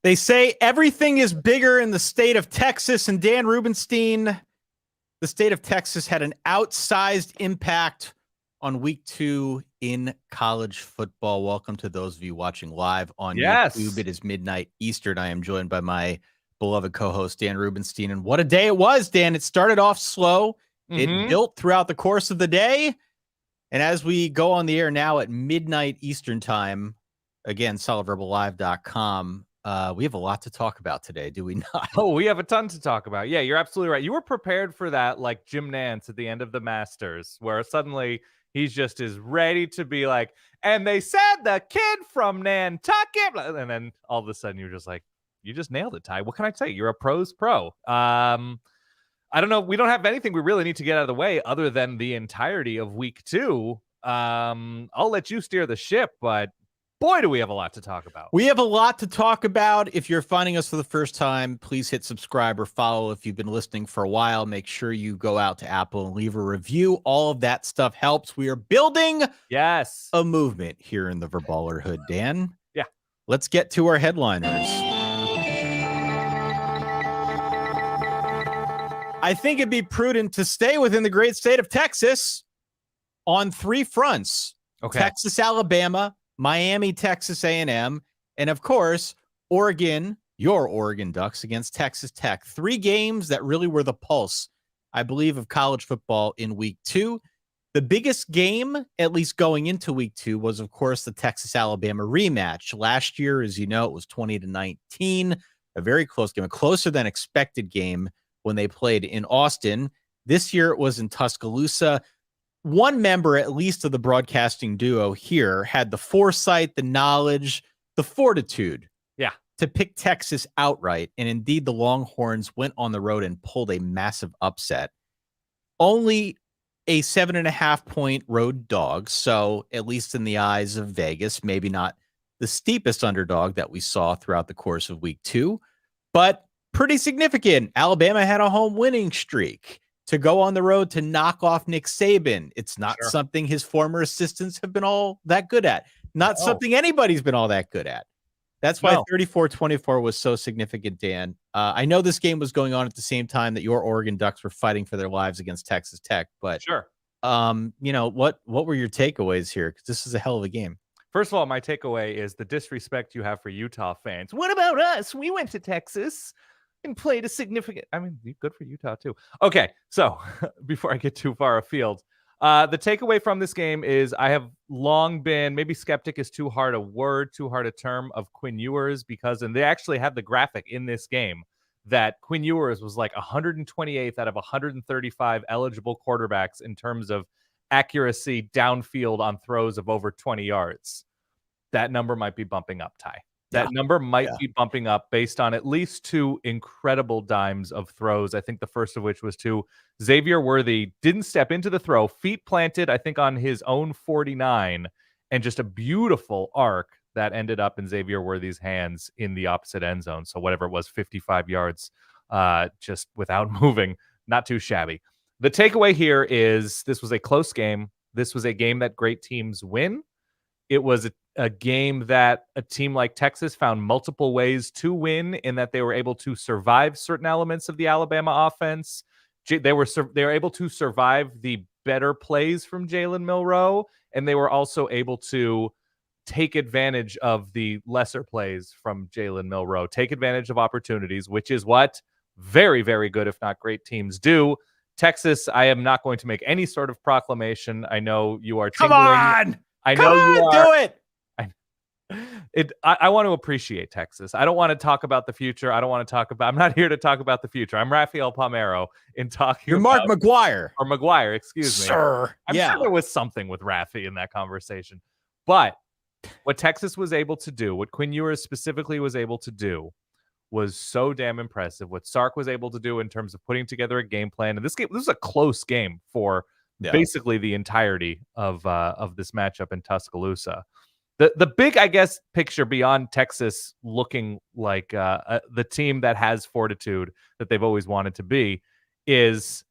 They say everything is bigger in the state of Texas, and Dan Rubenstein, the state of Texas had an outsized impact on week 2 in college football. Welcome to those of you watching live on YouTube. It is midnight Eastern. I am joined by my beloved co-host, Dan Rubenstein. And what a day it was, Dan. It started off slow. It built throughout the course of the day. And as we go on the air now at midnight Eastern time, again, solidverballive.com, we have a lot to talk about today, do we not? Oh, we have a ton to talk about. Yeah, you're absolutely right. You were prepared for that, like Jim Nance at the end of the Masters, where suddenly he's just as ready to be like, and they said the kid from Nantucket. And then all of a sudden you're just like, you just nailed it, Ty. What can I say? You're a pro's pro. I don't know. We don't have anything we really need to get out of the way other than the entirety of week 2. I'll let you steer the ship, but boy, do we have a lot to talk about. We have a lot to talk about. If you're finding us for the first time, please hit subscribe or follow. If you've been listening for a while, make sure you go out to Apple and leave a review. All of that stuff helps. We are building a movement here in the Verballerhood, Dan. Yeah. Let's get to our headliners. I think it'd be prudent to stay within the great state of Texas on 3 fronts. Okay. Texas, Alabama, Miami, Texas A&M, and of course, Oregon, your Oregon Ducks against Texas Tech. 3 games that really were the pulse, I believe, of college football in week 2. The biggest game, at least going into week 2, was, of course, the Texas-Alabama rematch. Last year, as you know, it was 20-19, a very close game, a closer than expected game when they played in Austin. This year, it was in Tuscaloosa. One member, at least, of the broadcasting duo here had the foresight, the knowledge, the fortitude to pick Texas outright. And indeed, the Longhorns went on the road and pulled a massive upset. Only a 7.5-point road dog. So at least in the eyes of Vegas, maybe not the steepest underdog that we saw throughout the course of week 2, but pretty significant. Alabama had a home winning streak. To go on the road to knock off Nick Saban, it's not something his former assistants have been all that good at. Not something anybody's been all that good at. That's why 34-24 was so significant, Dan. I know this game was going on at the same time that your Oregon Ducks were fighting for their lives against Texas Tech. But what were your takeaways here? Because this is a hell of a game. First of all, my takeaway is the disrespect you have for Utah fans. What about us? We went to Texas and played a significant, good for Utah too. Okay, so before I get too far afield, the takeaway from this game is I have long been, maybe skeptic is too hard a word, too hard a term, of Quinn Ewers, because, and they actually have the graphic in this game, that Quinn Ewers was like 128th out of 135 eligible quarterbacks in terms of accuracy downfield on throws of over 20 yards. That number might be bumping up, Ty. That number might be bumping up based on at least 2 incredible dimes of throws. I think the first of which was to Xavier Worthy. Didn't step into the throw, feet planted, I think, on his own 49, and just a beautiful arc that ended up in Xavier Worthy's hands in the opposite end zone. So whatever it was, 55 yards, just without moving. Not too shabby. The takeaway here is this was a close game. This was a game that great teams win. It was a game that a team like Texas found multiple ways to win, in that they were able to survive certain elements of the Alabama offense. They were able to survive the better plays from Jalen Milroe, and they were also able to take advantage of the lesser plays from Jalen Milroe, take advantage of opportunities, which is what very, very good, if not great, teams do. Texas, I am not going to make any sort of proclamation. I know you are tingling. Come on! I know you are. Do it! I want to appreciate Texas. I don't want to talk about the future. I'm not here to talk about the future. I'm Rafael Palmeiro in talking. You're Mark McGuire. Or McGuire, excuse me. Sir. I'm sure there was something with Rafi in that conversation. But what Texas was able to do, what Quinn Ewers specifically was able to do, was so damn impressive. What Sark was able to do in terms of putting together a game plan. And this was a close game for basically the entirety of this matchup in Tuscaloosa. The big, I guess, picture beyond Texas looking like the team that has fortitude that they've always wanted to be is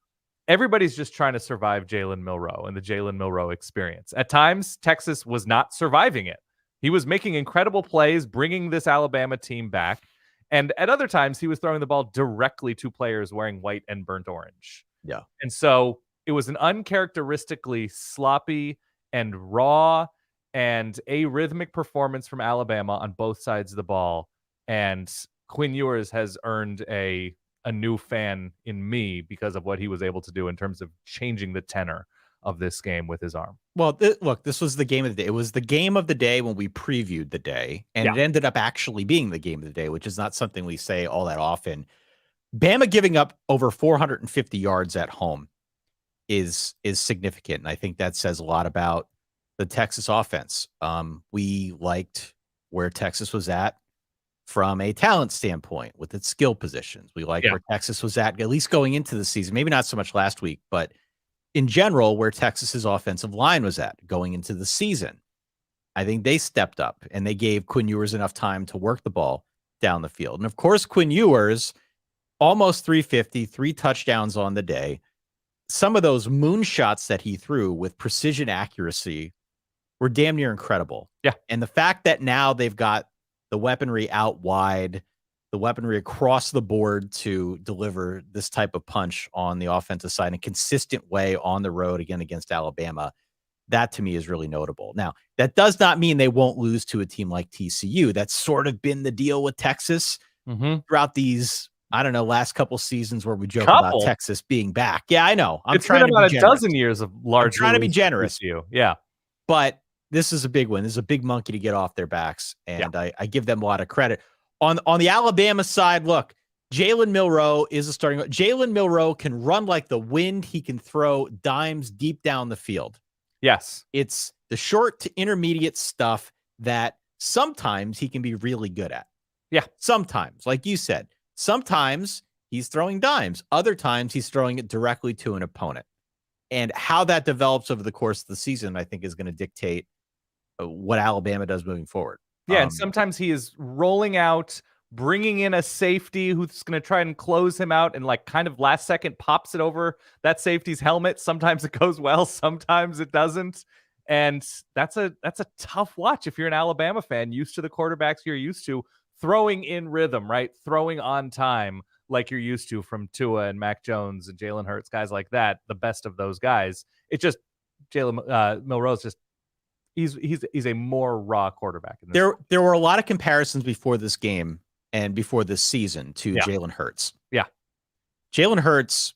everybody's just trying to survive Jalen Milroe and the Jalen Milroe experience. At times, Texas was not surviving it. He was making incredible plays, bringing this Alabama team back. And at other times, he was throwing the ball directly to players wearing white and burnt orange. Yeah. And so it was an uncharacteristically sloppy and raw and arrhythmic performance from Alabama on both sides of the ball. And Quinn Ewers has earned a new fan in me because of what he was able to do in terms of changing the tenor of this game with his arm. Well, look, this was the game of the day. It was the game of the day when we previewed the day, and Yeah. it ended up actually being the game of the day, which is not something we say all that often. Bama giving up over 450 yards at home is significant, and I think that says a lot about the Texas offense. We liked where Texas was at from a talent standpoint with its skill positions. We liked where Texas was at least going into the season. Maybe not so much last week, but in general, where Texas's offensive line was at going into the season. I think they stepped up and they gave Quinn Ewers enough time to work the ball down the field. And of course, Quinn Ewers, almost 350, 3 touchdowns on the day. Some of those moonshots that he threw with precision accuracy were damn near incredible. Yeah. And the fact that now they've got the weaponry out wide, the weaponry across the board to deliver this type of punch on the offensive side in a consistent way on the road again against Alabama, that to me is really notable. Now, that does not mean they won't lose to a team like TCU. That's sort of been the deal with Texas throughout these, I don't know, last couple seasons where we joke about Texas being back. Yeah, I know. It's been about a dozen years of large. I'm trying to be generous. Yeah. But this is a big win. This is a big monkey to get off their backs, and I give them a lot of credit. On the Alabama side, look, Jalen Milroe is a starting. Jalen Milroe can run like the wind. He can throw dimes deep down the field. Yes. It's the short to intermediate stuff that sometimes he can be really good at. Yeah. Sometimes, like you said, sometimes he's throwing dimes. Other times he's throwing it directly to an opponent. And how that develops over the course of the season, I think, is going to dictate what Alabama does moving forward. Yeah, and sometimes he is rolling out, bringing in a safety who's going to try and close him out and like kind of last second pops it over that safety's helmet. Sometimes it goes well, sometimes it doesn't. And that's a tough watch if you're an Alabama fan, used to the quarterbacks you're used to throwing in rhythm, right? Throwing on time like you're used to from Tua and Mac Jones and Jalen Hurts, guys like that, the best of those guys. It just, Jalen Milroe's just, he's a more raw quarterback. There were a lot of comparisons before this game and before this season to Jalen Hurts. Yeah. Jalen Hurts,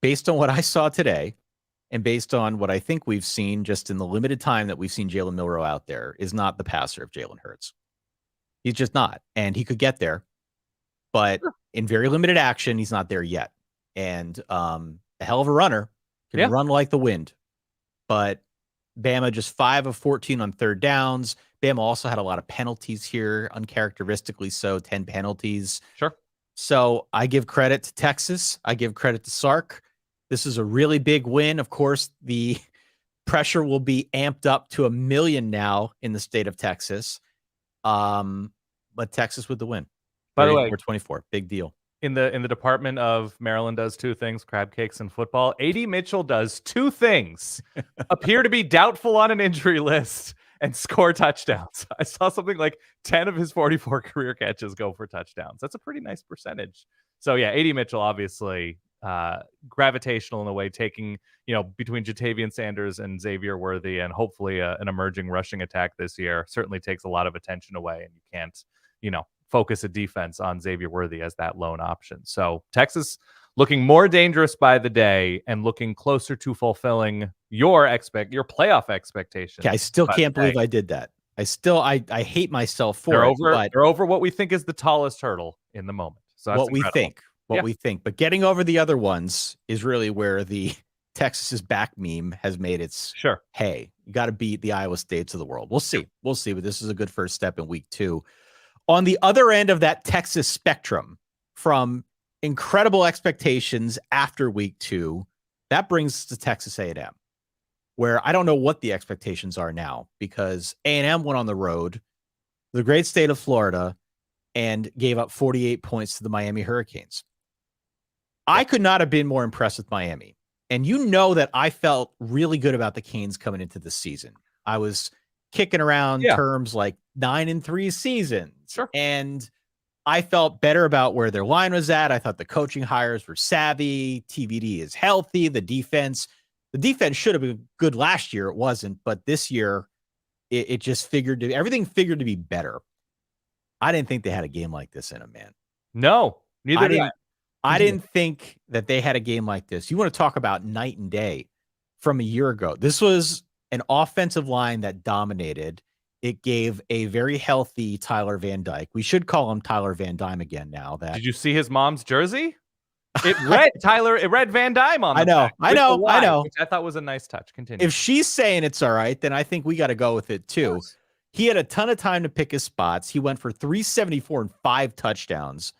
based on what I saw today and based on what I think we've seen just in the limited time that we've seen Jalen Milroe out there, is not the passer of Jalen Hurts. He's just not. And he could get there, but in very limited action, he's not there yet. And a hell of a runner, can run like the wind. But Bama just 5 of 14 on third downs. Bama also had a lot of penalties here, uncharacteristically so, 10 penalties. Sure. So I give credit to Texas. I give credit to Sark. This is a really big win. Of course, the pressure will be amped up to 1 million now in the state of Texas. But Texas with the win. By the way, 24, big deal. In the department of Maryland does 2 things, crab cakes and football. A.D. Mitchell does 2 things, appear to be doubtful on an injury list and score touchdowns. I saw something like 10 of his 44 career catches go for touchdowns. That's a pretty nice percentage. So yeah, A.D. Mitchell, obviously gravitational in a way, taking, between Jatavian Sanders and Xavier Worthy and hopefully an emerging rushing attack this year, certainly takes a lot of attention away, and you can't, focus a defense on Xavier Worthy as that lone option. So Texas looking more dangerous by the day and looking closer to fulfilling your playoff expectations. Okay, I still can't believe I did that. I hate myself for they're over what we think is the tallest hurdle in the moment. So that's what we think. But getting over the other ones is really where the Texas is back meme has made its hey, you got to beat the Iowa States of the world. We'll see. We'll see. But this is a good first step in week 2. On the other end of that Texas spectrum, from incredible expectations after week 2, that brings us to Texas A&M, where I don't know what the expectations are now, because A&M went on the road, the great state of Florida, and gave up 48 points to the Miami Hurricanes. I could not have been more impressed with Miami. And that I felt really good about the Canes coming into the season. I was kicking around terms like 9-3 seasons. Sure. And I felt better about where their line was at. I thought the coaching hires were savvy. TVD is healthy. The defense should have been good last year. It wasn't, but this year it just everything figured to be better. I didn't think they had a game like this in them, man. No, neither did I. I didn't think that they had a game like this. You want to talk about night and day from a year ago. This was an offensive line that dominated. It gave a very healthy Tyler Van Dyke. We should call him Tyler Van Dyne again now. Did you see his mom's jersey? It read Van Dyne on the back. I know. Which I thought was a nice touch. Continue. If she's saying it's all right, then I think we got to go with it too. He had a ton of time to pick his spots. He went for 374 and 5 touchdowns.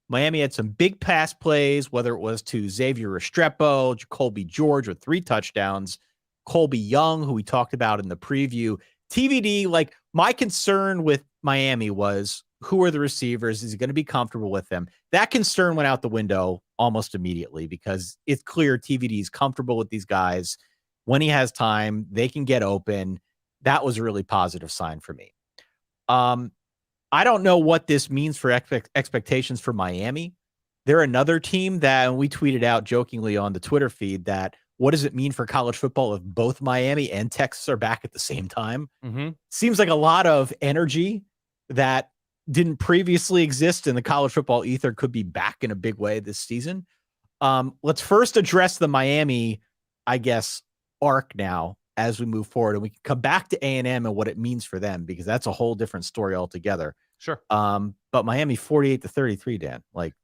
Miami had some big pass plays, whether it was to Xavier Restrepo, Jacoby George with 3 touchdowns, Colby Young, who we talked about in the preview. TVD, like my concern with Miami was who are the receivers? Is he going to be comfortable with them? That concern went out the window almost immediately because it's clear TVD is comfortable with these guys. When he has time, they can get open. That was a really positive sign for me. I don't know what this means for expectations for Miami. They're another team that we tweeted out jokingly on the Twitter feed that what does it mean for college football if both Miami and Texas are back at the same time? Mm-hmm. Seems like a lot of energy that didn't previously exist in the college football ether could be back in a big way this season. Let's first address the Miami, I guess, arc now as we move forward, and we can come back to A&M and what it means for them, because that's a whole different story altogether. Sure. But Miami 48-33, Dan, like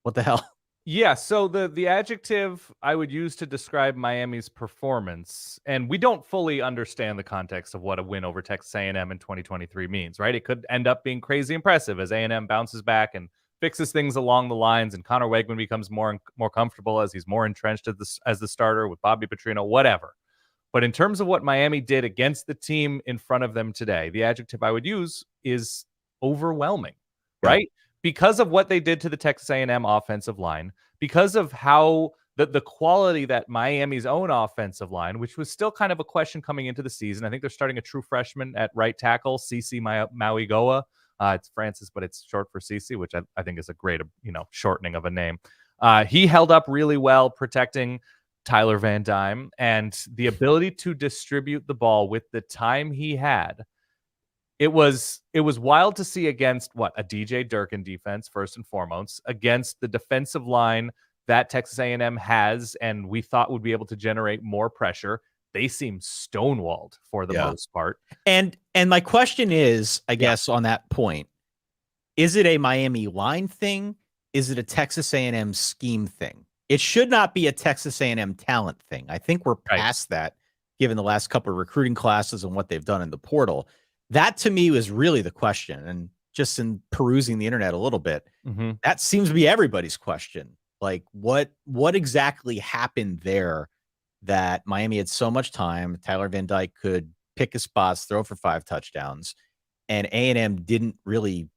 what the hell? Yeah. So the adjective I would use to describe Miami's performance, and we don't fully understand the context of what a win over Texas A&M in 2023 means, right? It could end up being crazy impressive as A&M bounces back and fixes things along the lines, and Connor Wegman becomes more comfortable as he's more entrenched as the starter with Bobby Petrino, whatever. But in terms of what Miami did against the team in front of them today, the adjective I would use is overwhelming, right? Because of what they did to the Texas A&M offensive line, because of how the quality that Miami's own offensive line, which was still kind of a question coming into the season. I think they're starting a true freshman at right tackle, Cece Mauigoa. It's Francis, but it's short for Cece, which I think is a great, shortening of a name. He held up really well protecting Tyler Van Dyne, and the ability to distribute the ball with the time he had. It was wild to see against a DJ Durkin defense, first and foremost, against the defensive line that Texas A&M has, and we thought would be able to generate more pressure. They seem stonewalled for the most part. And my question is, I guess on that point, is it a Miami line thing? Is it a Texas A&M scheme thing? It should not be a Texas A&M talent thing. I think we're past that, given the last couple of recruiting classes and what they've done in the portal. That to me was really the question. And just in perusing the internet a little bit, that seems to be everybody's question. Like what exactly happened there that Miami had so much time? Tyler Van Dyke could pick his spots, throw for 5 touchdowns, and A&M didn't really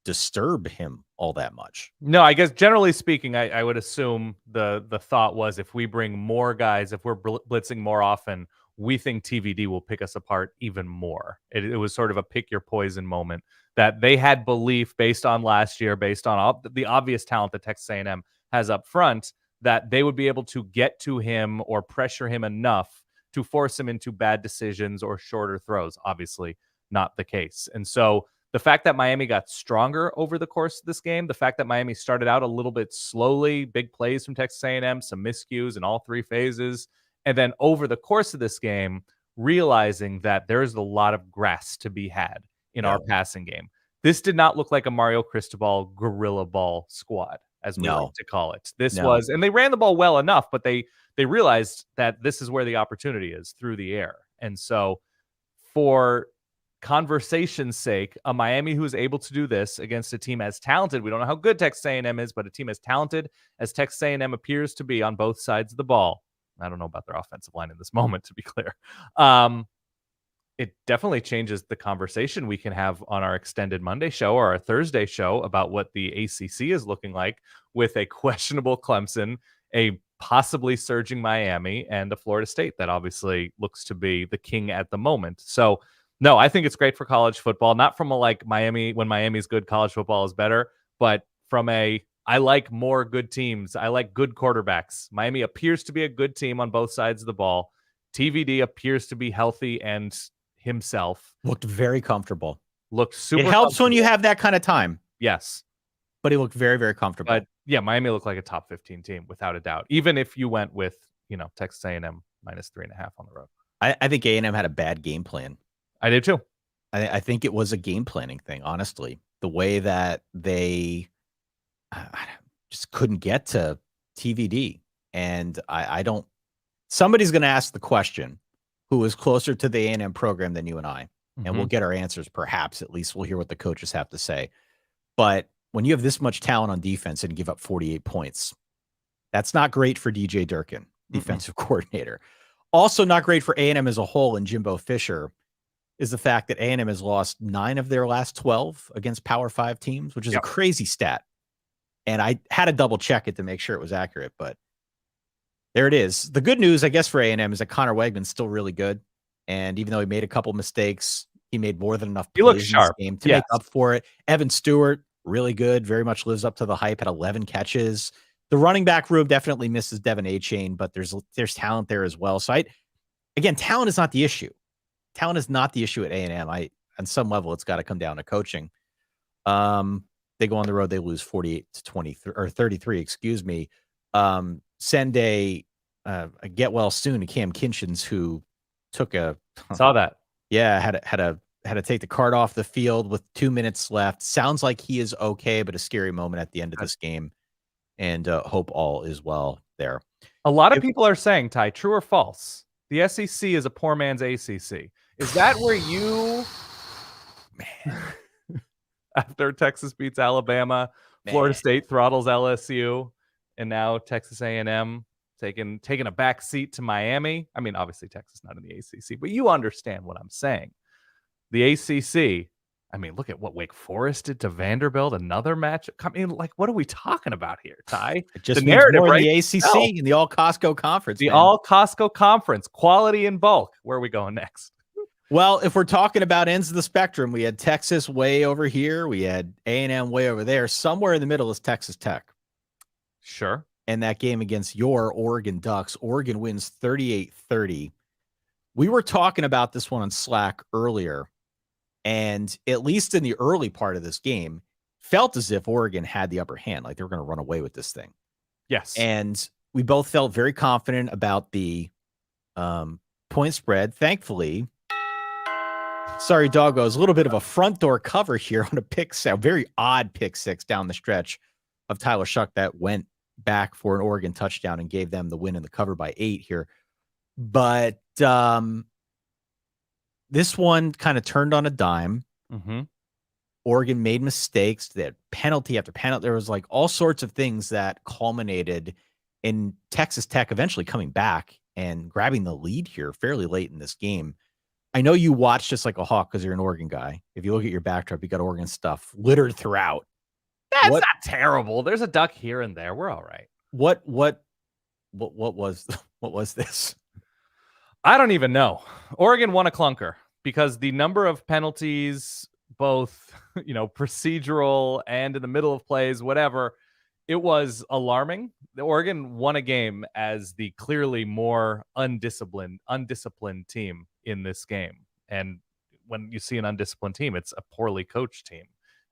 disturb him all that much. No, I guess generally speaking, I would assume the thought was if we bring more guys, if we're blitzing more often, we think TVD will pick us apart even more. It was sort of a pick your poison moment that they had belief based on last year, based on the obvious talent that Texas A&M has up front, that they would be able to get to him or pressure him enough to force him into bad decisions or shorter throws. Obviously not the case. And so the fact that Miami got stronger over the course of this game, the fact that Miami started out a little bit slowly, big plays from Texas A&M, some miscues in all 3 phases, and then over the course of this game, realizing that there's a lot of grass to be had in our passing game. This did not look like a Mario Cristobal guerrilla ball squad, as we like to call it. This was, and they ran the ball well enough, but they realized that this is where the opportunity is, through the air. And so for conversation's sake, a Miami who is able to do this against a team as talented, we don't know how good Texas A&M is, but a team as talented as Texas A&M appears to be on both sides of the ball. I don't know about their offensive line in this moment, to be clear. It definitely changes the conversation we can have on our extended Monday show or our Thursday show about what the ACC is looking like with a questionable Clemson, a possibly surging Miami, and a Florida State that obviously looks to be the king at the moment. So no, I think it's great for college football, not from a Miami, when Miami's good, college football is better, but I like more good teams. I like good quarterbacks. Miami appears to be a good team on both sides of the ball. TVD appears to be healthy and himself. Looked very comfortable. Looked super. It helps when you have that kind of time. Yes. But he looked very, very comfortable. But yeah, Miami looked like a top 15 team without a doubt. Even if you went with, Texas A&M -3.5 on the road. I think A&M had a bad game plan. I did too. I think it was a game planning thing, honestly. The way that they just couldn't get to TVD. And I don't – somebody's going to ask the question, who is closer to the A&M program than you and I. And we'll get our answers, perhaps. At least we'll hear what the coaches have to say. But when you have this much talent on defense and give up 48 points, that's not great for DJ Durkin, defensive coordinator. Also not great for A&M as a whole and Jimbo Fisher is the fact that A&M has lost 9 of their last 12 against Power 5 teams, which is a crazy stat. And I had to double check it to make sure it was accurate, but there it is. The good news, I guess, for A&M is that Connor Wegman's still really good. And even though he made a couple mistakes, he made more than enough plays in this game to make up for it. Evan Stewart, really good, very much lives up to the hype, had 11 catches. The running back room definitely misses Devin A-Chain, but there's talent there as well. So again, talent is not the issue. Talent is not the issue at A&M. On some level, it's got to come down to coaching. They go on the road, they lose 48-23 or 33, excuse me. Send a get well soon to Cam Kinchins, who took saw that. Yeah, had to take the cart off the field with 2 minutes left. Sounds like he is okay, but a scary moment at the end of this game. And hope all is well there. A lot of people are saying, Ty, true or false? The SEC is a poor man's ACC. Is that where you, after Texas beats Alabama, Florida State throttles LSU, and now Texas A&M taking a back seat to Miami? I mean, obviously Texas not in the ACC, but you understand what I'm saying. The ACC, I mean, look at what Wake Forest did to Vanderbilt. Another match. I mean, what are we talking about here, Ty? It just means more in the ACC in the All Costco Conference. The All Costco Conference, quality in bulk. Where are we going next? Well, if we're talking about ends of the spectrum, we had Texas way over here. We had A&M way over there. Somewhere in the middle is Texas Tech. Sure. And that game against your Oregon Ducks, Oregon wins 38-30. We were talking about this one on Slack earlier. And at least in the early part of this game, felt as if Oregon had the upper hand, like they were going to run away with this thing. Yes. And we both felt very confident about the point spread. Thankfully, sorry, doggos, a little bit of a front door cover here on a very odd pick six down the stretch of Tyler Shuck that went back for an Oregon touchdown and gave them the win in the cover by 8 here. But this one kind of turned on a dime. Mm-hmm. Oregon made mistakes. They had penalty after penalty. There was like all sorts of things that culminated in Texas Tech eventually coming back and grabbing the lead here fairly late in this game. I know you watch just like a hawk because you're an Oregon guy. If you look at your backdrop, you got Oregon stuff littered throughout. That's not terrible. There's a duck here and there. We're all right. What was this? I don't even know. Oregon won a clunker because the number of penalties, both, procedural and in the middle of plays, whatever, it was alarming. The Oregon won a game as the clearly more undisciplined team in this game. And when you see an undisciplined team, it's a poorly coached team.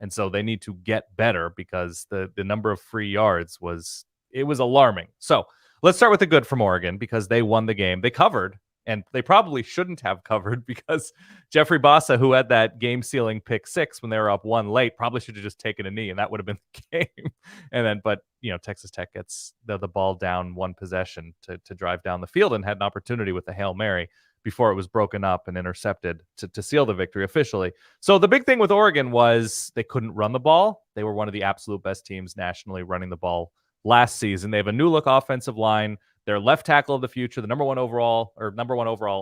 And so they need to get better because the number of free yards was alarming. So let's start with the good from Oregon because they won the game. They covered, and they probably shouldn't have covered because Jeffrey Bassa, who had that game-sealing pick 6 when they were up 1 late, probably should have just taken a knee, and that would have been the game. And then, but Texas Tech gets the ball down 1 possession to drive down the field and had an opportunity with the Hail Mary before it was broken up and intercepted to seal the victory officially. So the big thing with Oregon was they couldn't run the ball. They were one of the absolute best teams nationally running the ball last season. They have a new look offensive line. Their left tackle of the future, the number one overall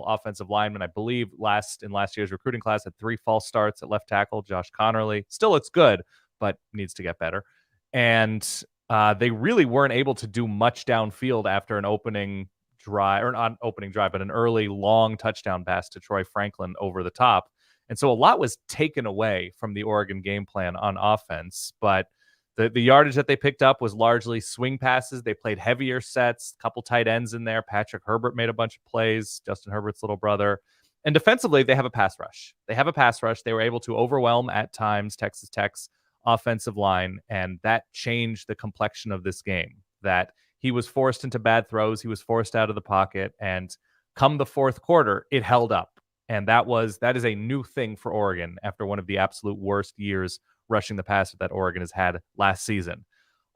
offensive lineman, I believe in last year's recruiting class, had 3 false starts at left tackle. Josh Connerly still looks good, but needs to get better. And they really weren't able to do much downfield after an opening drive, or not opening drive, but an early long touchdown pass to Troy Franklin over the top. And so a lot was taken away from the Oregon game plan on offense, but The yardage that they picked up was largely swing passes. They played heavier sets, a couple tight ends in there. Patrick Herbert made a bunch of plays, Justin Herbert's little brother. And defensively, they have a pass rush. They were able to overwhelm at times Texas Tech's offensive line, and that changed the complexion of this game. That he was forced into bad throws, he was forced out of the pocket, and come the fourth quarter, it held up. And that is a new thing for Oregon after one of the absolute worst years rushing the passer that Oregon has had last season.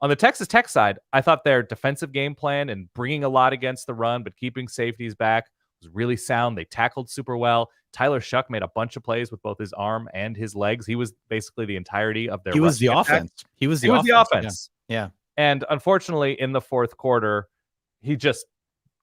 On the Texas Tech side, I thought their defensive game plan and bringing a lot against the run, but keeping safeties back was really sound. They tackled super well. Tyler Shuck made a bunch of plays with both his arm and his legs. He was basically the entirety of their. He was the offense. He was the offense. Yeah. And unfortunately, in the fourth quarter, he just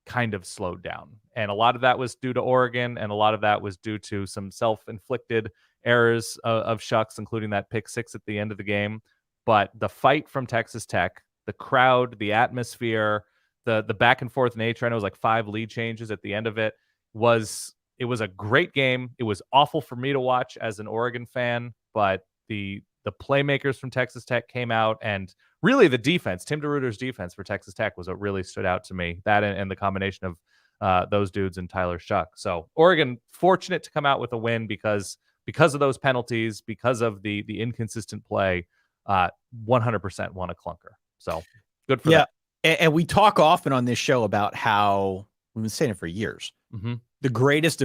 kind of slowed down. And a lot of that was due to Oregon, and a lot of that was due to some self-inflicted errors of Shucks, including that pick six at the end of the game. But the fight from Texas Tech, the crowd, the atmosphere, the back and forth nature, I know it was like 5 lead changes at the end of it, was a great game. It was awful for me to watch as an Oregon fan, but the playmakers from Texas Tech came out, and really the defense, Tim DeRuyter's defense for Texas Tech was what really stood out to me. That and the combination of those dudes and Tyler Shuck. So Oregon fortunate to come out with a win because of those penalties, because of the inconsistent play, 100% won a clunker. So good for them. And we talk often on this show about how we've been saying it for years. Mm-hmm. The greatest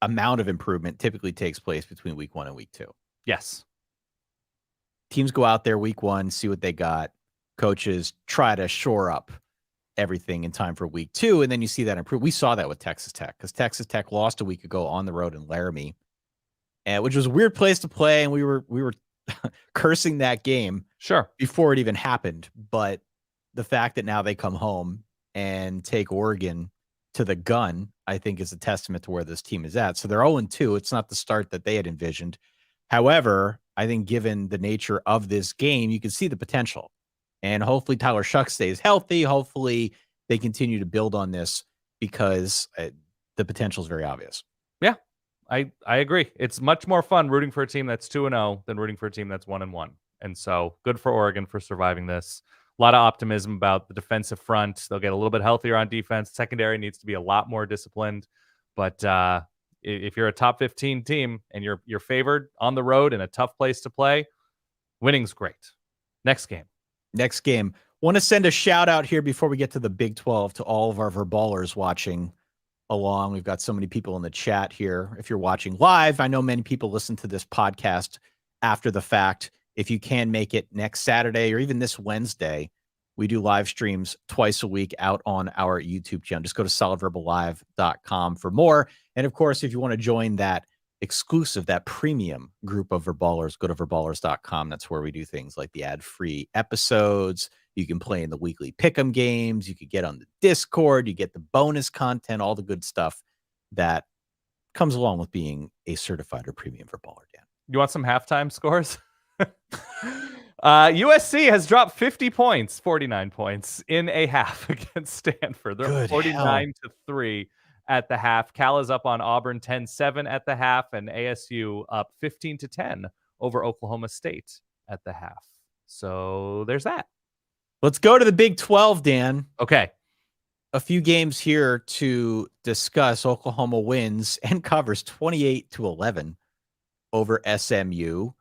amount of improvement typically takes place between week 1 and week 2. Yes. Teams go out there week 1, see what they got. Coaches try to shore up everything in time for week 2, and then you see that improve. We saw that with Texas Tech because Texas Tech lost a week ago on the road in Laramie, which was a weird place to play, and we were cursing that game before it even happened. But the fact that now they come home and take Oregon to the gun, I think, is a testament to where this team is at. So they're 0-2. It's not the start that they had envisioned. However, I think given the nature of this game, you can see the potential. And hopefully Tyler Shuck stays healthy. Hopefully they continue to build on this because the potential is very obvious. Yeah, I agree. It's much more fun rooting for a team that's 2-0 than rooting for a team that's 1-1. And so good for Oregon for surviving this. A lot of optimism about the defensive front. They'll get a little bit healthier on defense. Secondary needs to be a lot more disciplined. But if you're a top 15 team and you're favored on the road in a tough place to play, winning's great. Next game. Want to send a shout out here before we get to the Big 12 to all of our verballers watching along. We've got so many people in the chat here. If you're watching live, I know many people listen to this podcast after the fact. If you can make it next Saturday or even this Wednesday, we do live streams twice a week out on our YouTube channel. Just go to solidverballive.com for more. And of course, if you want to join that exclusive, that premium group of verballers, go to verballers.com. That's where we do things like the ad-free episodes. You can play in the weekly pick'em games. You could get on the Discord. You get the bonus content, all the good stuff that comes along with being a certified or premium verballer, Dan. You want some halftime scores? USC has dropped 49 points in a half against Stanford. They're 49-3 at the half. Cal is up on Auburn 10-7 at the half, and ASU up 15-10 over Oklahoma State at the half. So there's that. Let's go to the Big 12, Dan. Okay. A few games here to discuss. Oklahoma wins and covers 28-11 over SMU.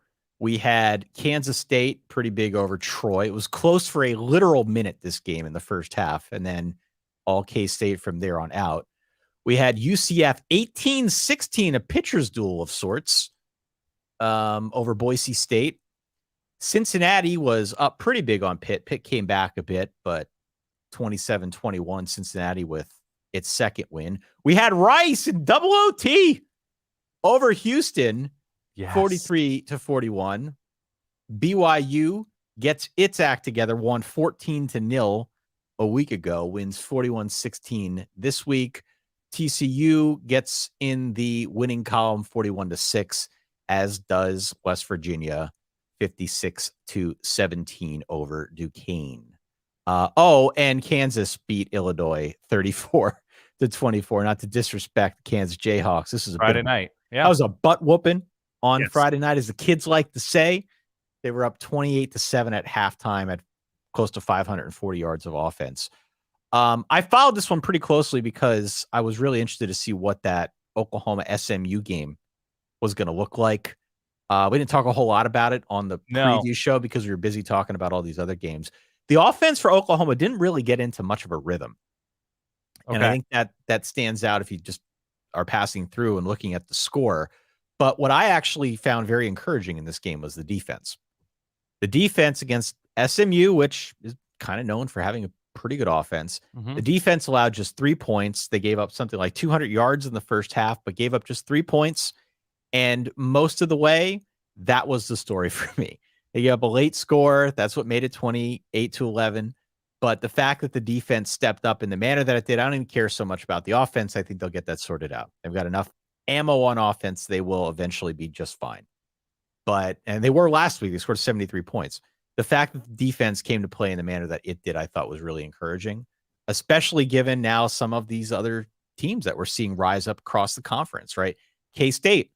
We had Kansas State pretty big over Troy. It was close for a literal minute, this game in the first half, and then all K-State from there on out. We had UCF 18-16, a pitcher's duel of sorts, over Boise State. Cincinnati was up pretty big on Pitt. Pitt came back a bit, but 27-21, Cincinnati with its second win. We had Rice in double OT over Houston. Yes. 43-41. BYU gets its act together, won 14-0 a week ago, wins 41-16 this week. TCU gets in the winning column 41-6, as does West Virginia, 56-17 over Duquesne. And Kansas beat Illinois 34-24. Not to disrespect Kansas Jayhawks. This is a Friday night. Yeah. That was a butt whooping on Friday night, as the kids like to say. They were up 28-7 at halftime at close to 540 yards of offense. I followed this one pretty closely because I was really interested to see what that Oklahoma SMU game was going to look like. We didn't talk a whole lot about it on the preview show because we were busy talking about all these other games. The offense for Oklahoma didn't really get into much of a rhythm. Okay. And I think that stands out if you just are passing through and looking at the score. But what I actually found very encouraging in this game was the defense. The defense against SMU, which is kind of known for having a pretty good offense. Mm-hmm. The defense allowed just 3 points. They gave up something like 200 yards in the first half, but gave up just 3 points. And most of the way, that was the story for me. They gave up a late score. That's what made it 28-11. But the fact that the defense stepped up in the manner that it did, I don't even care so much about the offense. I think they'll get that sorted out. They've got enough ammo on offense. They will eventually be just fine. And they were last week. They scored 73 points. The fact that the defense came to play in the manner that it did, I thought was really encouraging, especially given now some of these other teams that we're seeing rise up across the conference, right? K-State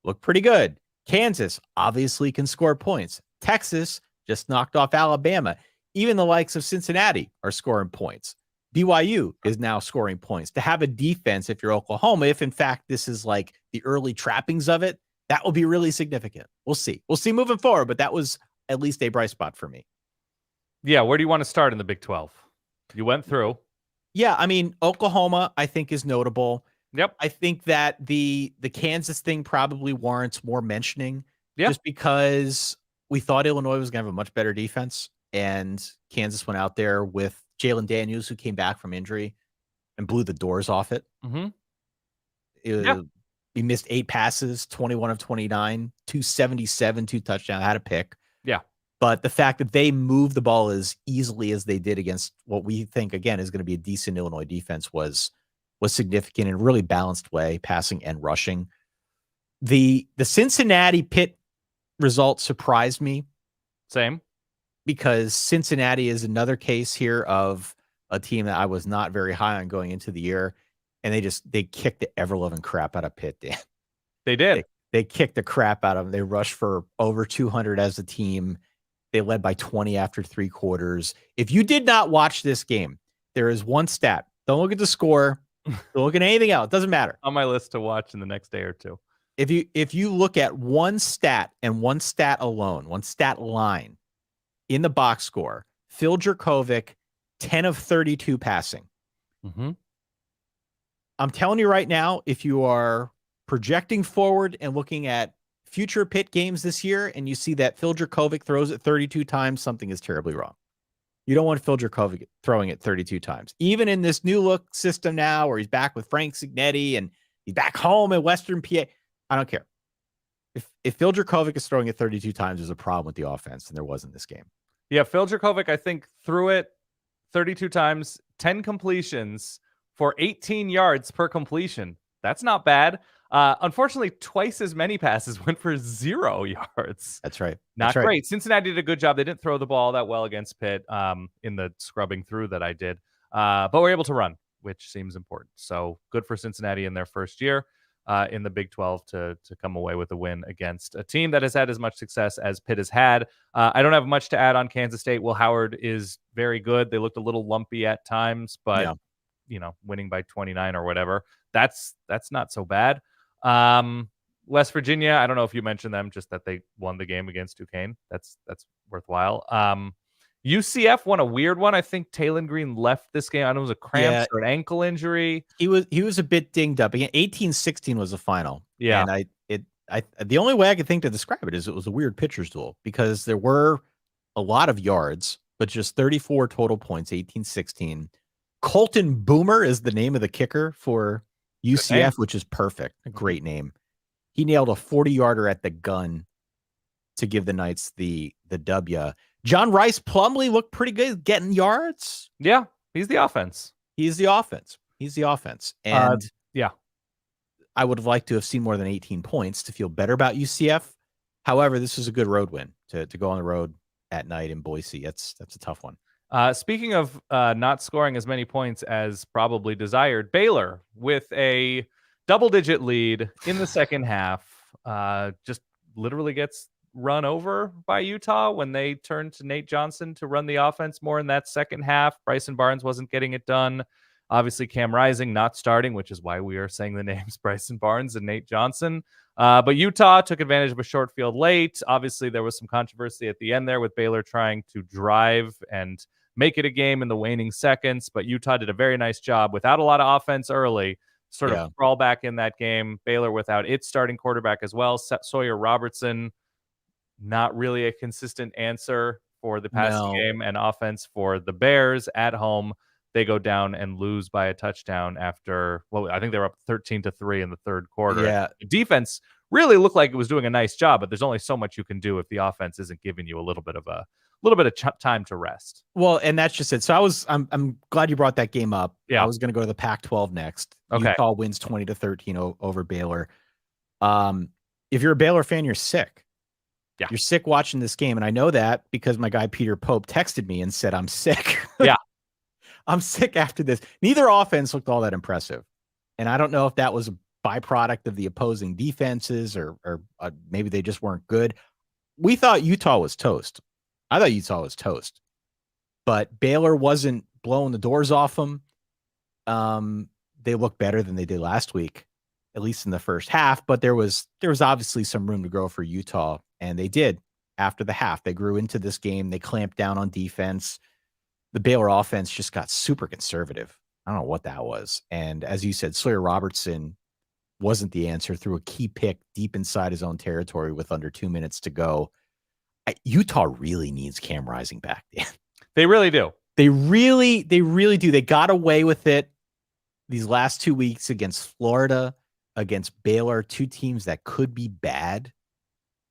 looked pretty good. Kansas obviously can score points. Texas just knocked off Alabama. Even the likes of Cincinnati are scoring points. BYU is now scoring points. To have a defense, if you're Oklahoma, if in fact this is like the early trappings of it, that will be really significant. We'll see. We'll see moving forward, but that was at least a bright spot for me. Yeah, where do you want to start in the Big 12? You went through. Yeah, I mean, Oklahoma, I think, is notable. Yep. I think that the Kansas thing probably warrants more mentioning. Yep. Just because we thought Illinois was going to have a much better defense, and Kansas went out there with Jalen Daniels, who came back from injury and blew the doors off it. Mm-hmm. He missed 8 passes, 21 of 29, 277, 2 touchdowns, had a pick. Yeah. But the fact that they moved the ball as easily as they did against what we think, again, is going to be a decent Illinois defense was significant in a really balanced way, passing and rushing. The Cincinnati Pitt result surprised me. Same. Because Cincinnati is another case here of a team that I was not very high on going into the year. And they kicked the ever-loving crap out of Pitt, Dan. They did. They kicked the crap out of them. They rushed for over 200 as a team. They led by 20 after 3 quarters. If you did not watch this game, there is one stat. Don't look at the score. Don't look at anything else. It doesn't matter. On my list to watch in the next day or two. If you look at one stat and one stat alone, one stat line in the box score, Phil Jurkovec, 10 of 32 passing. Mm-hmm. I'm telling you right now, if you are projecting forward and looking at future Pitt games this year and you see that Phil Jurkovec throws it 32 times, something is terribly wrong. You don't want Phil Jurkovec throwing it 32 times. Even in this new look system now where he's back with Frank Signetti and he's back home in Western PA, I don't care. If Phil Jurkovec is throwing it 32 times, there's a problem with the offense, and there was in this game. Yeah, Phil Jurkovec, I think, threw it 32 times, 10 completions for 18 yards per completion. That's not bad. Unfortunately, twice as many passes went for 0 yards. That's right. Not great. Cincinnati did a good job. They didn't throw the ball that well against Pitt in the scrubbing through that I did. But we're able to run, which seems important. So good for Cincinnati in their first year in the Big 12 to come away with a win against a team that has had as much success as Pitt has had. I don't have much to add on Kansas State. Will Howard is very good. They looked a little lumpy at times, but winning by 29 or whatever, that's not so bad. West Virginia, I don't know if you mentioned them, just that they won the game against Duquesne. That's worthwhile. UCF won a weird one. I think Talon Green left this game. I don't know, it was a cramp or an ankle injury. He was a bit dinged up. Again, 18-16 was the final. Yeah. And the only way I could think to describe it is it was a weird pitcher's duel because there were a lot of yards, but just 34 total points, 18-16. Colton Boomer is the name of the kicker for UCF, which is perfect. A great name. He nailed a 40-yarder at the gun to give the Knights the W. John Rice Plumlee looked pretty good getting yards. Yeah, he's the offense. He's the offense. And I would have liked to have seen more than 18 points to feel better about UCF. However, this was a good road win to go on the road at night in Boise. That's a tough one. Speaking of not scoring as many points as probably desired, Baylor with a double-digit lead in the second half just literally gets run over by Utah when they turned to Nate Johnson to run the offense more in that second half. Bryson Barnes wasn't getting it done. Obviously, Cam Rising not starting, which is why we are saying the names Bryson Barnes and Nate Johnson. But Utah took advantage of a short field late. Obviously, there was some controversy at the end there with Baylor trying to drive and make it a game in the waning seconds. But Utah did a very nice job without a lot of offense early, sort of crawl back in that game. Baylor without its starting quarterback as well. Sawyer Robertson, not really a consistent answer for the passing game and offense for the Bears at home. They go down and lose by a touchdown after, I think they were up 13-3 in the third quarter. Yeah. The defense really looked like it was doing a nice job, but there's only so much you can do if the offense isn't giving you a little bit of time to rest. Well, and that's just it. So I'm glad you brought that game up. Yeah. I was going to go to the Pac-12 next. Okay. Utah wins 20-13 over Baylor. If you're a Baylor fan, you're sick. Yeah. You're sick watching this game. And I know that because my guy Peter Pope texted me and said, I'm sick. Yeah. I'm sick after this. Neither offense looked all that impressive. And I don't know if that was a byproduct of the opposing defenses or maybe they just weren't good. We thought Utah was toast. I thought Utah was toast. But Baylor wasn't blowing the doors off them. They look better than they did last week, at least in the first half. But there was obviously some room to grow for Utah, and they did after the half. They grew into this game. They clamped down on defense. The Baylor offense just got super conservative. I don't know what that was. And as you said, Sawyer Robertson wasn't the answer, threw a key pick deep inside his own territory with under 2 minutes to go. Utah really needs Cam Rising back. They really do. They really do. They got away with it these last 2 weeks against Florida, against Baylor, two teams that could be bad.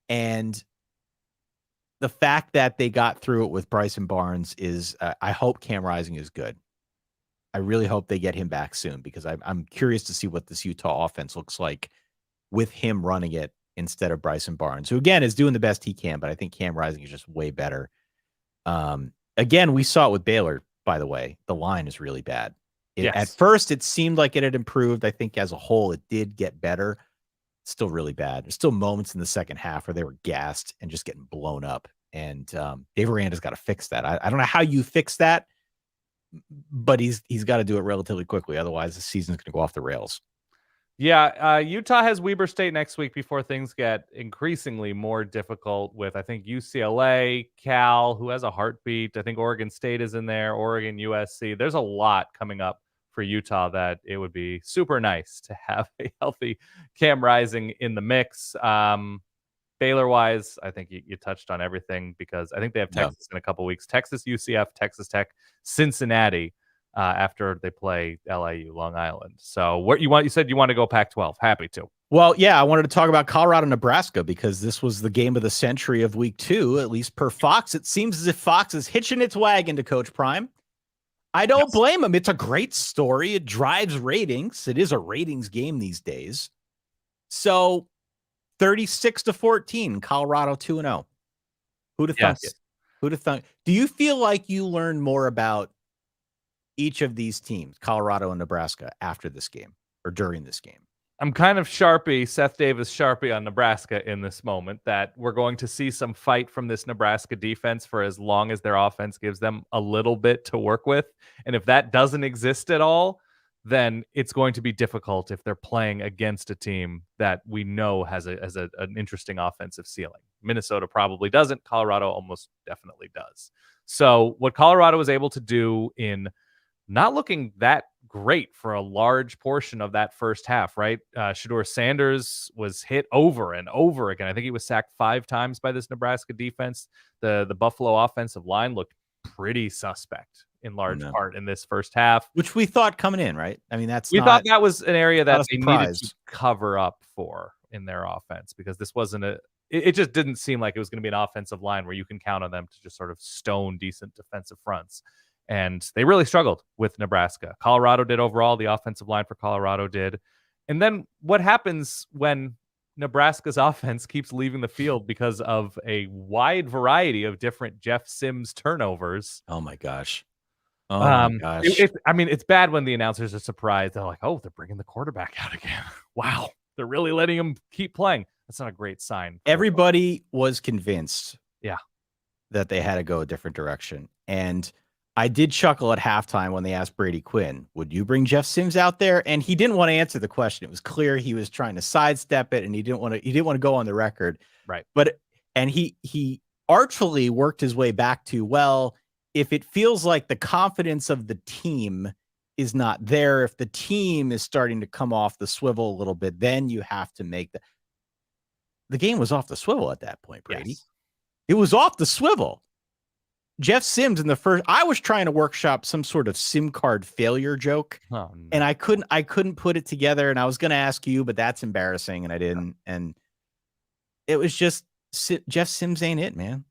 And the fact that they got through it with Bryson Barnes is, I hope Cam Rising is good. I really hope they get him back soon because I'm curious to see what this Utah offense looks like with him running it instead of Bryson Barnes, who again is doing the best he can, but I think Cam Rising is just way better. Again, we saw it with Baylor, by the way. The line is really bad. At first, it seemed like it had improved. I think as a whole, it did get better. It's still really bad. There's still moments in the second half where they were gassed and just getting blown up. And Dave Aranda's got to fix that. I don't know how you fix that, but he's got to do it relatively quickly. Otherwise, the season's going to go off the rails. Yeah, Utah has Weber State next week before things get increasingly more difficult with, I think, UCLA, Cal, who has a heartbeat. I think Oregon State is in there, Oregon, USC. There's a lot coming up for Utah that it would be super nice to have a healthy Cam Rising in the mix. Baylor-wise, I think you touched on everything because I think they have Texas in a couple weeks. Texas, UCF, Texas Tech, Cincinnati. After they play LIU, Long Island. So what you said you want to go Pac-12. Happy to. Well, yeah, I wanted to talk about Colorado, Nebraska, because this was the game of the century of week 2, at least per Fox. It seems as if Fox is hitching its wagon to Coach Prime. I don't blame him. It's a great story. It drives ratings. It is a ratings game these days. So 36-14, Colorado 2-0. Who'd have thunk it? Who'd have thunk? Do you feel like you learned more about each of these teams, Colorado and Nebraska, after this game or during this game? I'm kind of Seth Davis Sharpie on Nebraska in this moment, that we're going to see some fight from this Nebraska defense for as long as their offense gives them a little bit to work with. And if that doesn't exist at all, then it's going to be difficult if they're playing against a team that we know has an interesting offensive ceiling. Minnesota probably doesn't. Colorado almost definitely does. So what Colorado was able to do in not looking that great for a large portion of that first half, right? Shedeur Sanders was hit over and over again. I think he was sacked 5 times by this Nebraska defense. The Buffalo offensive line looked pretty suspect in large part in this first half. Which we thought coming in, right? I mean, we thought that was an area that they needed to cover up for in their offense, because this wasn't it just didn't seem like it was going to be an offensive line where you can count on them to just sort of stone decent defensive fronts. And they really struggled with Nebraska. Colorado did overall. The offensive line for Colorado did. And then what happens when Nebraska's offense keeps leaving the field because of a wide variety of different Jeff Sims turnovers? Oh, my gosh. My gosh. It's bad when the announcers are surprised. They're like, oh, they're bringing the quarterback out again. Wow. They're really letting him keep playing. That's not a great sign. Everybody was convinced Yeah. that they had to go a different direction. And I did chuckle at halftime when they asked Brady Quinn, would you bring Jeff Sims out there? And he didn't want to answer the question. It was clear he was trying to sidestep it, and he didn't want to go on the record. Right. And he artfully worked his way back to, well, if it feels like the confidence of the team is not there, if the team is starting to come off the swivel a little bit, then you have to make the game was off the swivel at that point, Brady. Yes. It was off the swivel. Jeff Sims in the first, I was trying to workshop some sort of SIM card failure joke, and I couldn't put it together. And I was going to ask you, but that's embarrassing, and I didn't. And it was just Jeff Sims ain't it, man.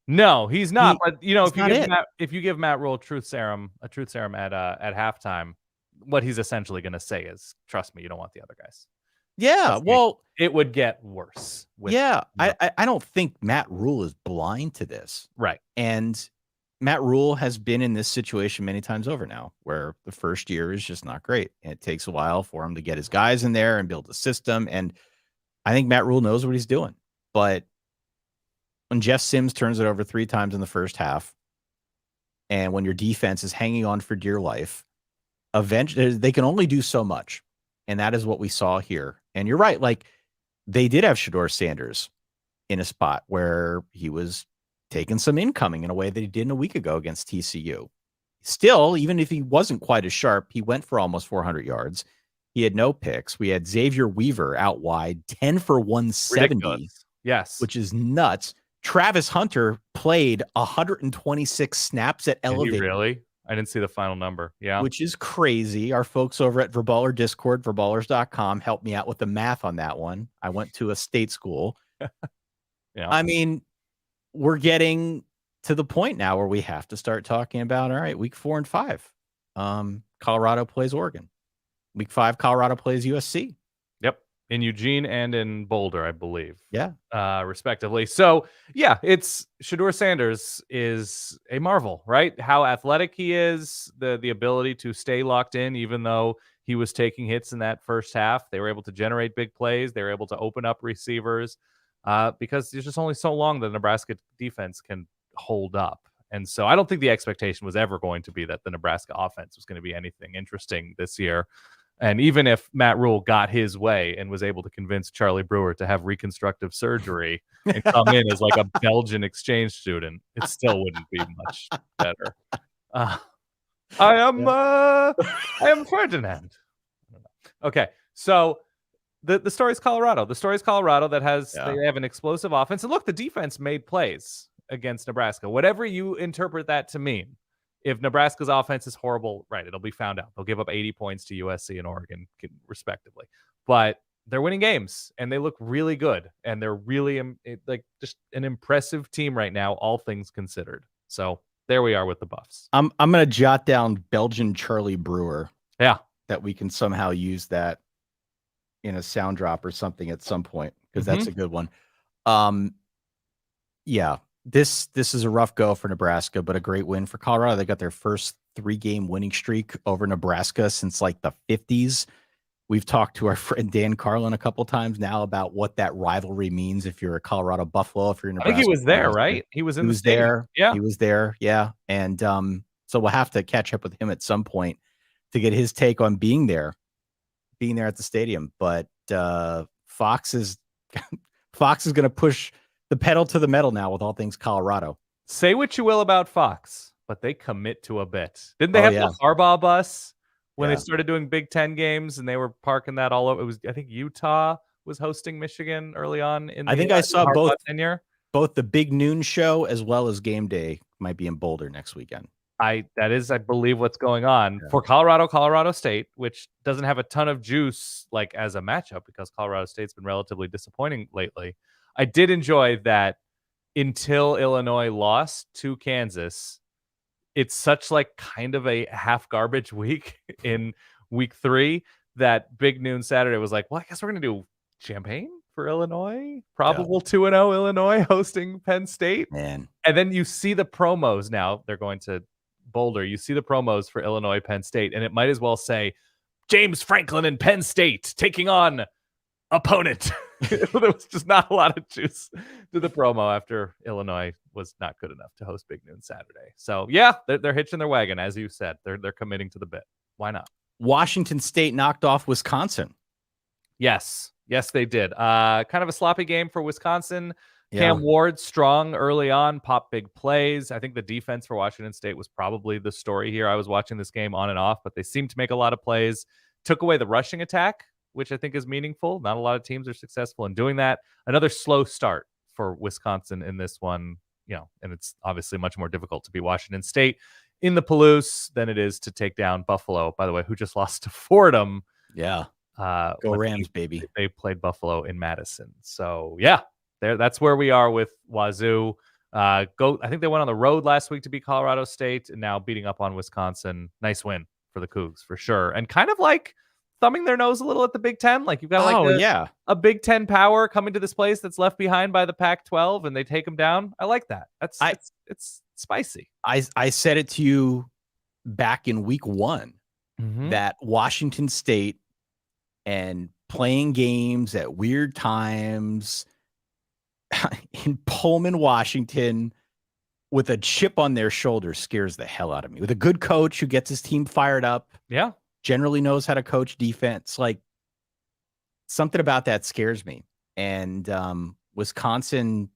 No, he's not. But if you give Matt Rule a truth serum at halftime, what he's essentially going to say is, "Trust me, you don't want the other guys." Yeah, well, it would get worse. I don't think Matt Rule is blind to this, right? And Matt Rule has been in this situation many times over now, where the first year is just not great, and it takes a while for him to get his guys in there and build a system. And I think Matt Rule knows what he's doing, but when Jeff Sims turns it over 3 times in the first half, and when your defense is hanging on for dear life, eventually they can only do so much. And that is what we saw here. And you're right. Like, they did have Shedeur Sanders in a spot where he was taking some incoming in a way that he didn't a week ago against TCU. Still, even if he wasn't quite as sharp, he went for almost 400 yards. He had no picks. We had Xavier Weaver out wide, 10 for 170. Ridiculous. Yes. Which is nuts. Travis Hunter played 126 snaps at Elevate. Did he really? I didn't see the final number. Yeah. Which is crazy. Our folks over at Verballer Discord, verballers.com, helped me out with the math on that one. I went to a state school. Yeah. I mean, we're getting to the point now where we have to start talking about, all right, week 4 and 5. Colorado plays Oregon. Week 5, Colorado plays USC. Yep. In Eugene and in Boulder, I believe. Yeah. Respectively. So, yeah, it's Shedeur Sanders is a marvel, right? How athletic he is, the ability to stay locked in, even though he was taking hits in that first half. They were able to generate big plays. They were able to open up receivers because there's just only so long the Nebraska defense can hold up. And so I don't think the expectation was ever going to be that the Nebraska offense was going to be anything interesting this year. And even if Matt Rule got his way and was able to convince Charlie Brewer to have reconstructive surgery and come in as like a Belgian exchange student, it still wouldn't be much better. I am Ferdinand. Okay, so the story is Colorado. The story is Colorado that they have an explosive offense. And look, the defense made plays against Nebraska. Whatever you interpret that to mean. If Nebraska's offense is horrible, right, it'll be found out. They'll give up 80 points to USC and Oregon, respectively. But they're winning games, and they look really good. And they're really just an impressive team right now, all things considered. So there we are with the Buffs. I'm going to jot down Belgian Charlie Brewer. Yeah. That we can somehow use that in a sound drop or something at some point, because that's a good one. Yeah. This is a rough go for Nebraska, but a great win for Colorado. They got their first 3-game winning streak over Nebraska since like the 50s. We've talked to our friend Dan Carlin a couple times now about what that rivalry means if you're a Colorado Buffalo, if you're Nebraska. I think he was there, right? He was there. Yeah. He was there. Yeah. And so we'll have to catch up with him at some point to get his take on being there at the stadium. But Fox is going to push the pedal to the metal now with all things Colorado. Say what you will about Fox, but they commit to a bit. Didn't they have the Harbaugh bus when they started doing Big Ten games, and they were parking that all over? It was, I think, Utah was hosting Michigan early on. I think I saw both the Big Noon show as well as Game Day might be in Boulder next weekend. That is, I believe, what's going on for Colorado State, which doesn't have a ton of juice like as a matchup because Colorado State's been relatively disappointing lately. I did enjoy that until Illinois lost to Kansas. It's such like kind of a half garbage week in week 3 that Big Noon Saturday was like, well, I guess we're going to do Champaign for Illinois. Probable 2-0 Illinois hosting Penn State. Man. And then you see the promos now. They're going to Boulder. You see the promos for Illinois Penn State, and it might as well say James Franklin and Penn State taking on opponent. There was just not a lot of juice to the promo after Illinois was not good enough to host Big Noon Saturday. So yeah, they're hitching their wagon, as you said. They're committing to the bit. Why not? Washington State knocked off Wisconsin. Yes, they did. Kind of a sloppy game for Wisconsin. Yeah. Cam Ward strong early on, pop big plays. I think the defense for Washington State was probably the story here. I was watching this game on and off, but they seemed to make a lot of plays. Took away the rushing attack, which I think is meaningful. Not a lot of teams are successful in doing that. Another slow start for Wisconsin in this one, and it's obviously much more difficult to beat Washington State in the Palouse than it is to take down Buffalo, by the way, who just lost to Fordham. Yeah. Go Rams, baby. They played Buffalo in Madison. So, yeah, that's where we are with Wazzu. I think they went on the road last week to beat Colorado State, and now beating up on Wisconsin. Nice win for the Cougs, for sure. And kind of like thumbing their nose a little at the Big Ten. Like, you've got a Big Ten power coming to this place that's left behind by the Pac-12, and they take them down. I like that. It's spicy. I said it to you back in week 1 that Washington State and playing games at weird times in Pullman, Washington, with a chip on their shoulder scares the hell out of me. With a good coach who gets his team fired up, generally knows how to coach defense. Like, something about that scares me. And Wisconsin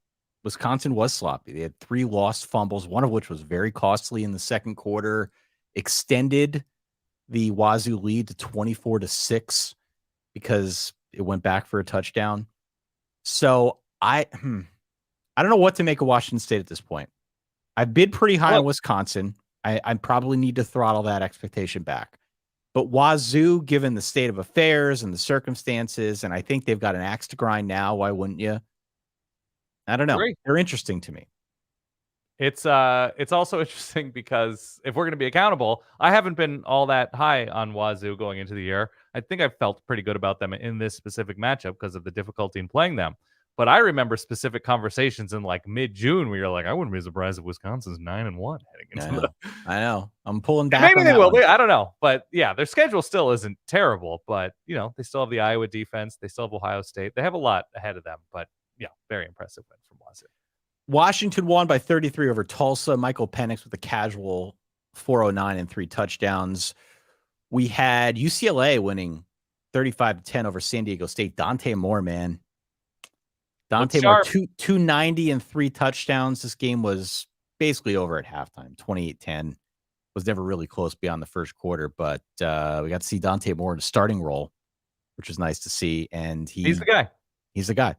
was sloppy. They had 3 lost fumbles, one of which was very costly in the second quarter, extended the Wazoo lead to 24-6 because it went back for a touchdown. So I don't know what to make of Washington State at this point. I've bid pretty high on Wisconsin. I probably need to throttle that expectation back. But Wazoo, given the state of affairs and the circumstances, and I think they've got an axe to grind now, why wouldn't you? I don't know. Great. They're interesting to me. It's also interesting because if we're going to be accountable, I haven't been all that high on Wazoo going into the year. I think I've felt pretty good about them in this specific matchup because of the difficulty in playing them. But I remember specific conversations in like mid-June where you're like, I wouldn't be surprised if Wisconsin's 9-1 heading into I know. I'm pulling back. Maybe they will. I don't know. But yeah, their schedule still isn't terrible. But, they still have the Iowa defense. They still have Ohio State. They have a lot ahead of them. But yeah, very impressive win from Wazoo. Washington won by 33 over Tulsa. Michael Penix with a casual 409 and 3 touchdowns. We had UCLA winning 35-10 over San Diego State. Dante Moore, man. Dante Moore, 290 and 3 touchdowns. This game was basically over at halftime. 28-10. Was never really close beyond the first quarter, but we got to see Dante Moore in a starting role, which was nice to see. And he's the guy. He's the guy.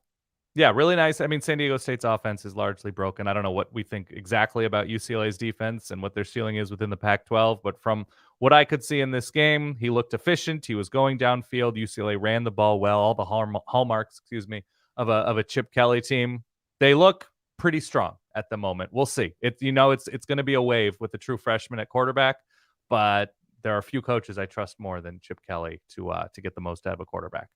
Yeah, really nice. I mean, San Diego State's offense is largely broken. I don't know what we think exactly about UCLA's defense and what their ceiling is within the Pac-12, but from what I could see in this game, he looked efficient. He was going downfield. UCLA ran the ball well. All the hallmarks, of a Chip Kelly team. They look pretty strong at the moment. We'll see. It's going to be a wave with the true freshman at quarterback, but there are a few coaches I trust more than Chip Kelly to get the most out of a quarterback.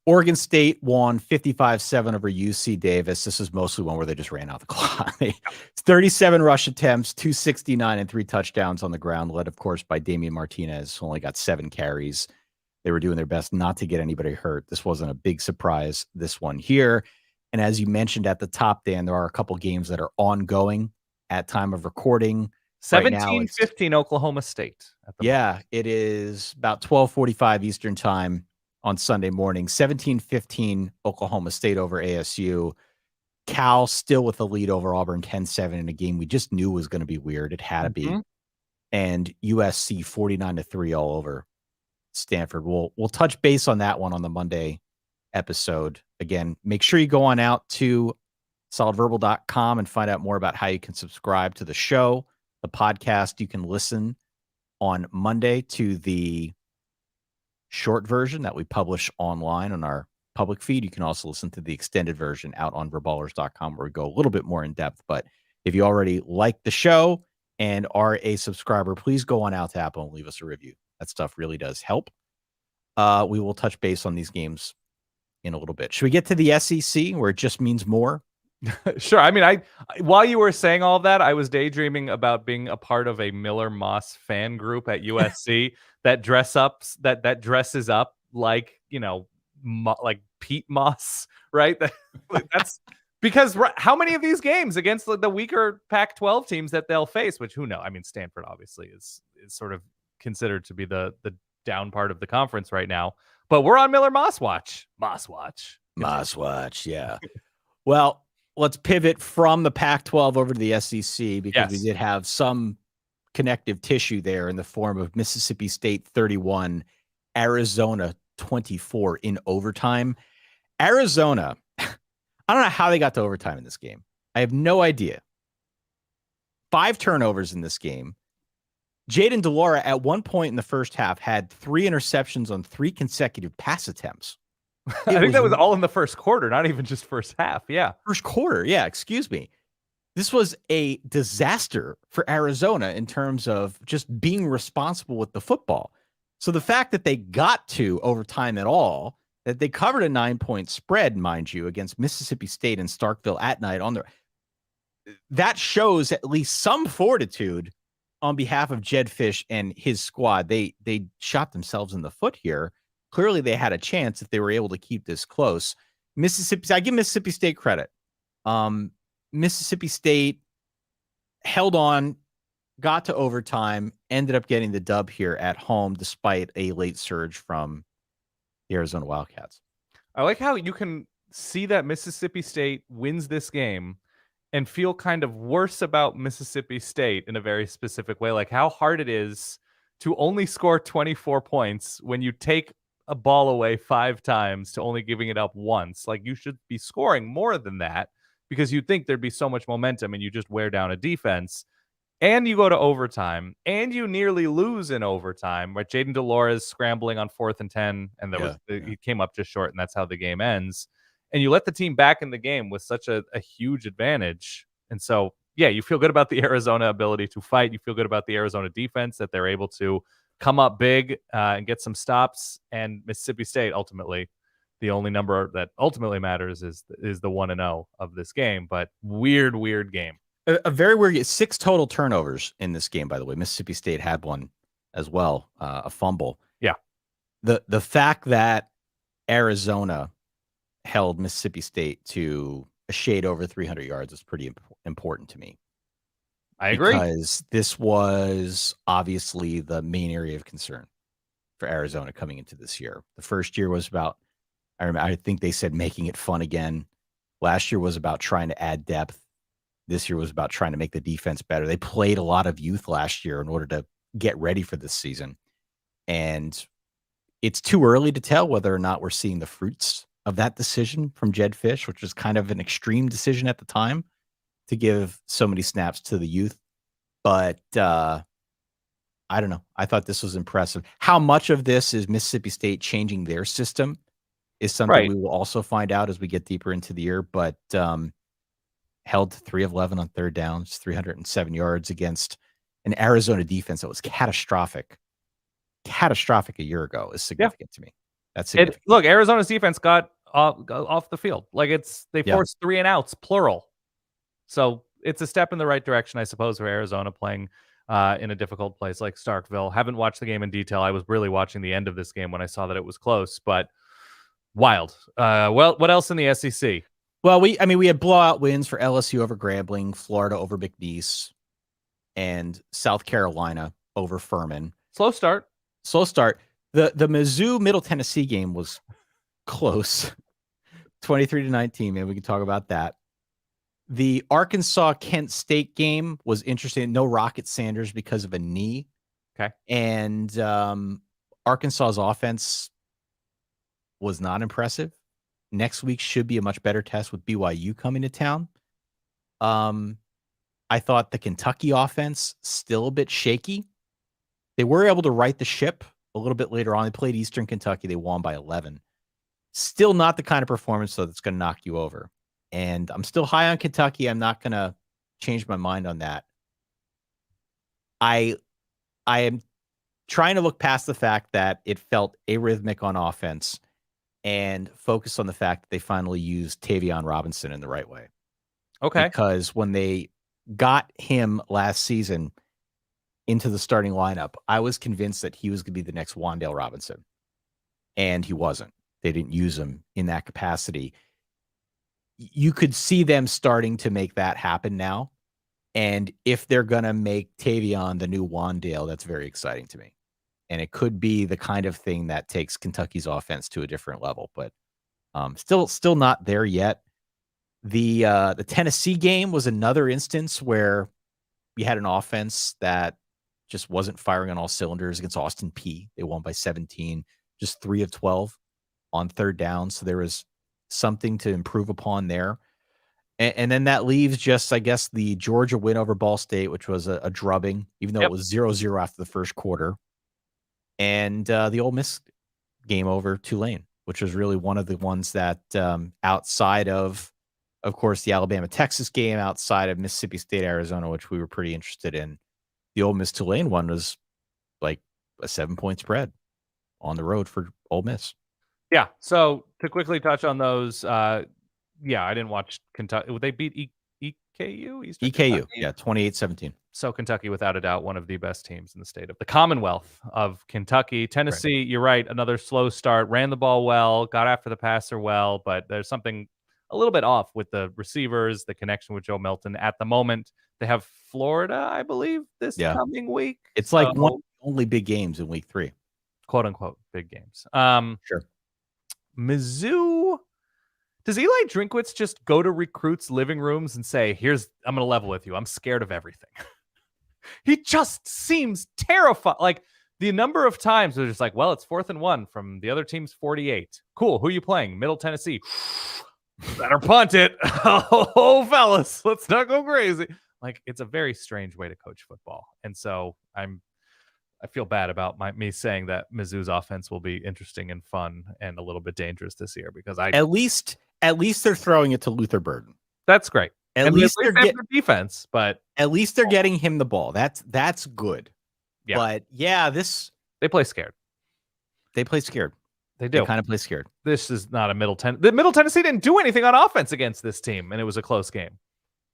Oregon State won 55-7 over UC Davis. This is mostly one where they just ran out the clock. It's 37 rush attempts, 269 and 3 touchdowns on the ground, led, of course, by Damian Martinez, who only got 7 carries. They were doing their best not to get anybody hurt. This wasn't a big surprise, this one here. And as you mentioned at the top, Dan, there are a couple games that are ongoing at time of recording. 17-15 Oklahoma State. It is about 12:45 Eastern time on Sunday morning. 17-15 Oklahoma State over ASU. Cal still with the lead over Auburn 10-7 in a game we just knew was going to be weird. It had to be. And USC 49-3 all over Stanford. We'll touch base on that one on the Monday episode. Again, make sure you go on out to solidverbal.com and find out more about how you can subscribe to the show, the podcast. You can listen on Monday to the short version that we publish online on our public feed. You can also listen to the extended version out on verballers.com where we go a little bit more in depth. But if you already like the show and are a subscriber, please go on out to Apple and leave us a review. That stuff really does help. We will touch base on these games in a little bit. Should we get to the SEC where it just means more? Sure. I mean, while you were saying all of that, I was daydreaming about being a part of a Miller Moss fan group at USC that dresses up like, like peat moss, right? That's because how many of these games against the weaker Pac-12 teams that they'll face, which who knows? I mean, Stanford obviously is sort of considered to be the down part of the conference right now, but we're on Miller Moss watch. Moss watch. Yeah. Well, let's pivot from the Pac-12 over to the SEC because we did have some connective tissue there in the form of Mississippi State 31, Arizona 24 in overtime. Arizona, I don't know how they got to overtime in this game. I have no idea. 5 turnovers in this game. Jaden DeLaura at one point in the first half had 3 interceptions on 3 consecutive pass attempts. I think that was all in the first quarter, not even just first half. Yeah. First quarter. Yeah. Excuse me. This was a disaster for Arizona in terms of just being responsible with the football. So the fact that they got to overtime at all, that they covered a 9-point spread, mind you, against Mississippi State and Starkville at night that shows at least some fortitude on behalf of Jed Fish and his squad. They shot themselves in the foot here. Clearly they had a chance if they were able to keep this close. I give Mississippi State credit. Mississippi State held on, got to overtime, ended up getting the dub here at home despite a late surge from the Arizona Wildcats. I like how you can see that Mississippi State wins this game and feel kind of worse about Mississippi State in a very specific way, like how hard it is to only score 24 points when you take a ball away 5 times to only giving it up once. Like, you should be scoring more than that because you'd think there'd be so much momentum and you just wear down a defense. And you go to overtime and you nearly lose in overtime, right? Jaden DeLaura is scrambling on 4th and 10, and he came up just short, and that's how the game ends. And you let the team back in the game with such a huge advantage. And so, yeah, you feel good about the Arizona ability to fight. You feel good about the Arizona defense, that they're able to come up big and get some stops. And Mississippi State, ultimately, the only number that ultimately matters is the 1-0 of this game. But weird game. A very weird 6 total turnovers in this game, by the way. Mississippi State had one as well, a fumble. Yeah. The fact that Arizona held Mississippi State to a shade over 300 yards is pretty important to me. I agree. Because this was obviously the main area of concern for Arizona coming into this year. The first year was about, I think they said making it fun again. Last year was about trying to add depth. This year was about trying to make the defense better. They played a lot of youth last year in order to get ready for this season. And it's too early to tell whether or not we're seeing the fruits of that decision from Jed Fish, which was kind of an extreme decision at the time to give so many snaps to the youth. But I don't know. I thought this was impressive. How much of this is Mississippi State changing their system is something we will also find out as we get deeper into the year. But held 3 of 11 on 3rd downs, 307 yards against an Arizona defense that was catastrophic a year ago is significant to me. That's significant. Look, Arizona's defense got off the field. Like, they forced 3 and outs, plural. So it's a step in the right direction, I suppose, for Arizona playing in a difficult place like Starkville. Haven't watched the game in detail. I was really watching the end of this game when I saw that it was close, but wild. Well, what else in the SEC? Well, we had blowout wins for LSU over Grambling, Florida over McNeese, and South Carolina over Furman. Slow start. The Mizzou Middle Tennessee game was close, 23-19. Maybe we can talk about that. The Arkansas Kent State game was interesting. No Rocket Sanders because of a knee. Okay, and Arkansas's offense was not impressive. Next week should be a much better test with BYU coming to town. I thought the Kentucky offense still a bit shaky. They were able to right the ship a little bit later on. They played Eastern Kentucky. They won by 11. Still not the kind of performance, though, that's going to knock you over. And I'm still high on Kentucky. I'm not going to change my mind on that. I am trying to look past the fact that it felt arrhythmic on offense and focus on the fact that they finally used Tavion Robinson in the right way. Okay. Because when they got him last season into the starting lineup, I was convinced that he was going to be the next Wan'Dale Robinson. And he wasn't. They didn't use him in that capacity. You could see them starting to make that happen now. And if they're going to make Tavion the new Wandale, that's very exciting to me. And it could be the kind of thing that takes Kentucky's offense to a different level, but still not there yet. The Tennessee game was another instance where we had an offense that just wasn't firing on all cylinders against Austin Peay. They won by 17, just 3 of 12 on third down. So there was something to improve upon there. And then that leaves just, I guess, the Georgia win over Ball State, which was a drubbing, even though it was 0-0 after the first quarter. And the Ole Miss game over Tulane, which was really one of the ones that outside of course, the Alabama-Texas game, outside of Mississippi State-Arizona, which we were pretty interested in, the Ole Miss-Tulane one was like a 7-point spread on the road for Ole Miss. Yeah, so to quickly touch on those, I didn't watch Kentucky. They beat EKU? Eastern EKU, Kentucky? 28-17. So Kentucky, without a doubt, one of the best teams in the state of the Commonwealth of Kentucky. Tennessee, You're right, another slow start, ran the ball well, got after the passer well, but there's something a little bit off with the receivers, the connection with Joe Milton. At the moment, they have Florida, I believe, this coming week. It's like one of the only big games in week 3. Quote unquote, big games. Sure. Mizzou. Does Eli Drinkwitz just go to recruits' living rooms and say, I'm going to level with you. I'm scared of everything. He just seems terrified. Like the number of times they're just like, well, it's 4th and 1 from the other team's 48. Cool. Who are you playing? Middle Tennessee. Better punt it. Oh, fellas, let's not go crazy. Like, it's a very strange way to coach football. And so I feel bad about me saying that Mizzou's offense will be interesting and fun and a little bit dangerous this year because at least they're throwing it to Luther Burden. That's great. At least they're getting defense, but at least they're getting him the ball. That's good. Yeah. But they play scared. They play scared. They do. They kind of play scared. This is not a the Middle Tennessee didn't do anything on offense against this team, and it was a close game.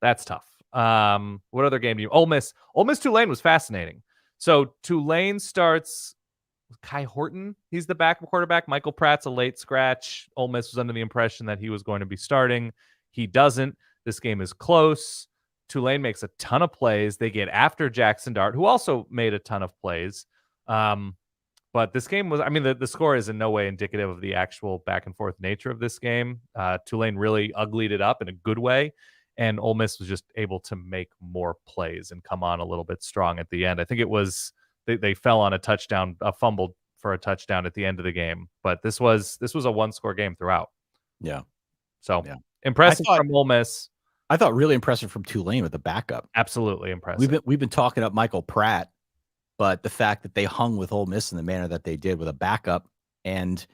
That's tough. What other game do you? Ole Miss Tulane was fascinating. So Tulane starts Kai Horton. He's the backup quarterback. Michael Pratt's a late scratch. Ole Miss was under the impression that he was going to be starting. He doesn't. This game is close. Tulane makes a ton of plays. They get after Jackson Dart, who also made a ton of plays. But this game was, the score is in no way indicative of the actual back and forth nature of this game. Tulane really uglied it up in a good way. And Ole Miss was just able to make more plays and come on a little bit strong at the end. I think it was, they fell on a fumble for a touchdown at the end of the game. But this was a one-score game throughout. Yeah. So impressive from Ole Miss. I thought really impressive from Tulane with the backup. Absolutely impressive. We've been talking up Michael Pratt, but the fact that they hung with Ole Miss in the manner that they did with a backup, and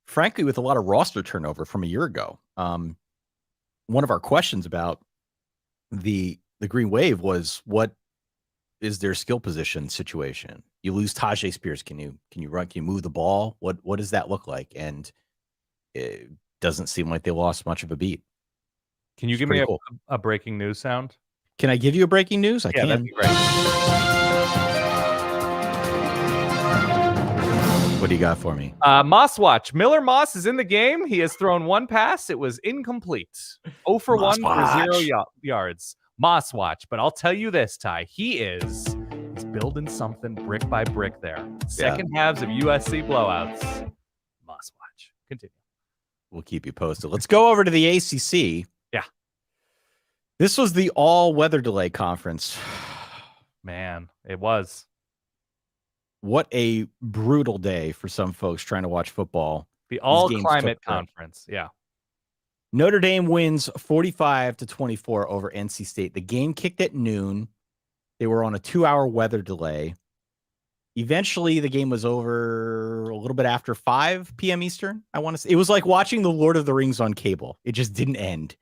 frankly, with a lot of roster turnover from a year ago. One of our questions about the Green Wave was, what is their skill position situation? You lose Tajay Spears. Can you run? Can you move the ball? What does that look like? And it doesn't seem like they lost much of a beat. Can you give me a breaking news sound? Can I give you a breaking news? I can. That'd be great. What do you got for me? Moss watch. Miller Moss is in the game. He has thrown one pass. It was incomplete. 0 for 1 for 0 yards. Moss watch. But I'll tell you this, Ty. He's building something brick by brick there. Second halves of USC blowouts. Moss watch. Continue. We'll keep you posted. Let's go over to the ACC. Yeah. This was the all-weather delay conference. Man, it was. What a brutal day for some folks trying to watch football. The all-climate conference, yeah. Notre Dame wins 45-24 over NC State. The game kicked at noon. They were on a 2-hour weather delay. Eventually, the game was over a little bit after 5 p.m. Eastern, I want to say. It was like watching The Lord of the Rings on cable. It just didn't end.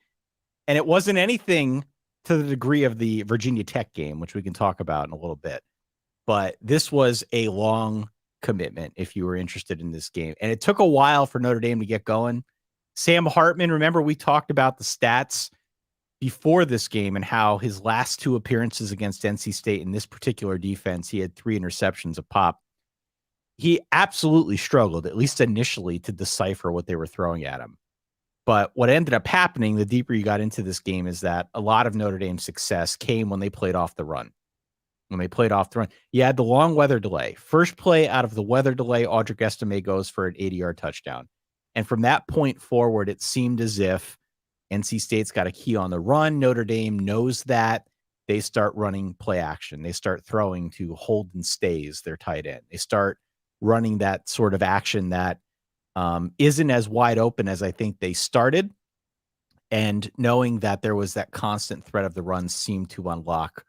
And it wasn't anything to the degree of the Virginia Tech game, which we can talk about in a little bit. But this was a long commitment if you were interested in this game. And it took a while for Notre Dame to get going. Sam Hartman, remember we talked about the stats before this game and how his last 2 appearances against NC State in this particular defense, he had 3 interceptions a pop. he absolutely struggled, at least initially, to decipher what they were throwing at him. But what ended up happening, the deeper you got into this game, is that a lot of Notre Dame's success came when they played off the run. When they played off the run, you had the long weather delay. First play out of the weather delay, Audric Estime goes for an 80-yard touchdown. And from that point forward, it seemed as if NC State's got a key on the run. Notre Dame knows that. They start running play action. They start throwing to Holden Stays, their tight end. They start running that sort of action that isn't as wide open as I think they started. And knowing that there was that constant threat of the run seemed to unlock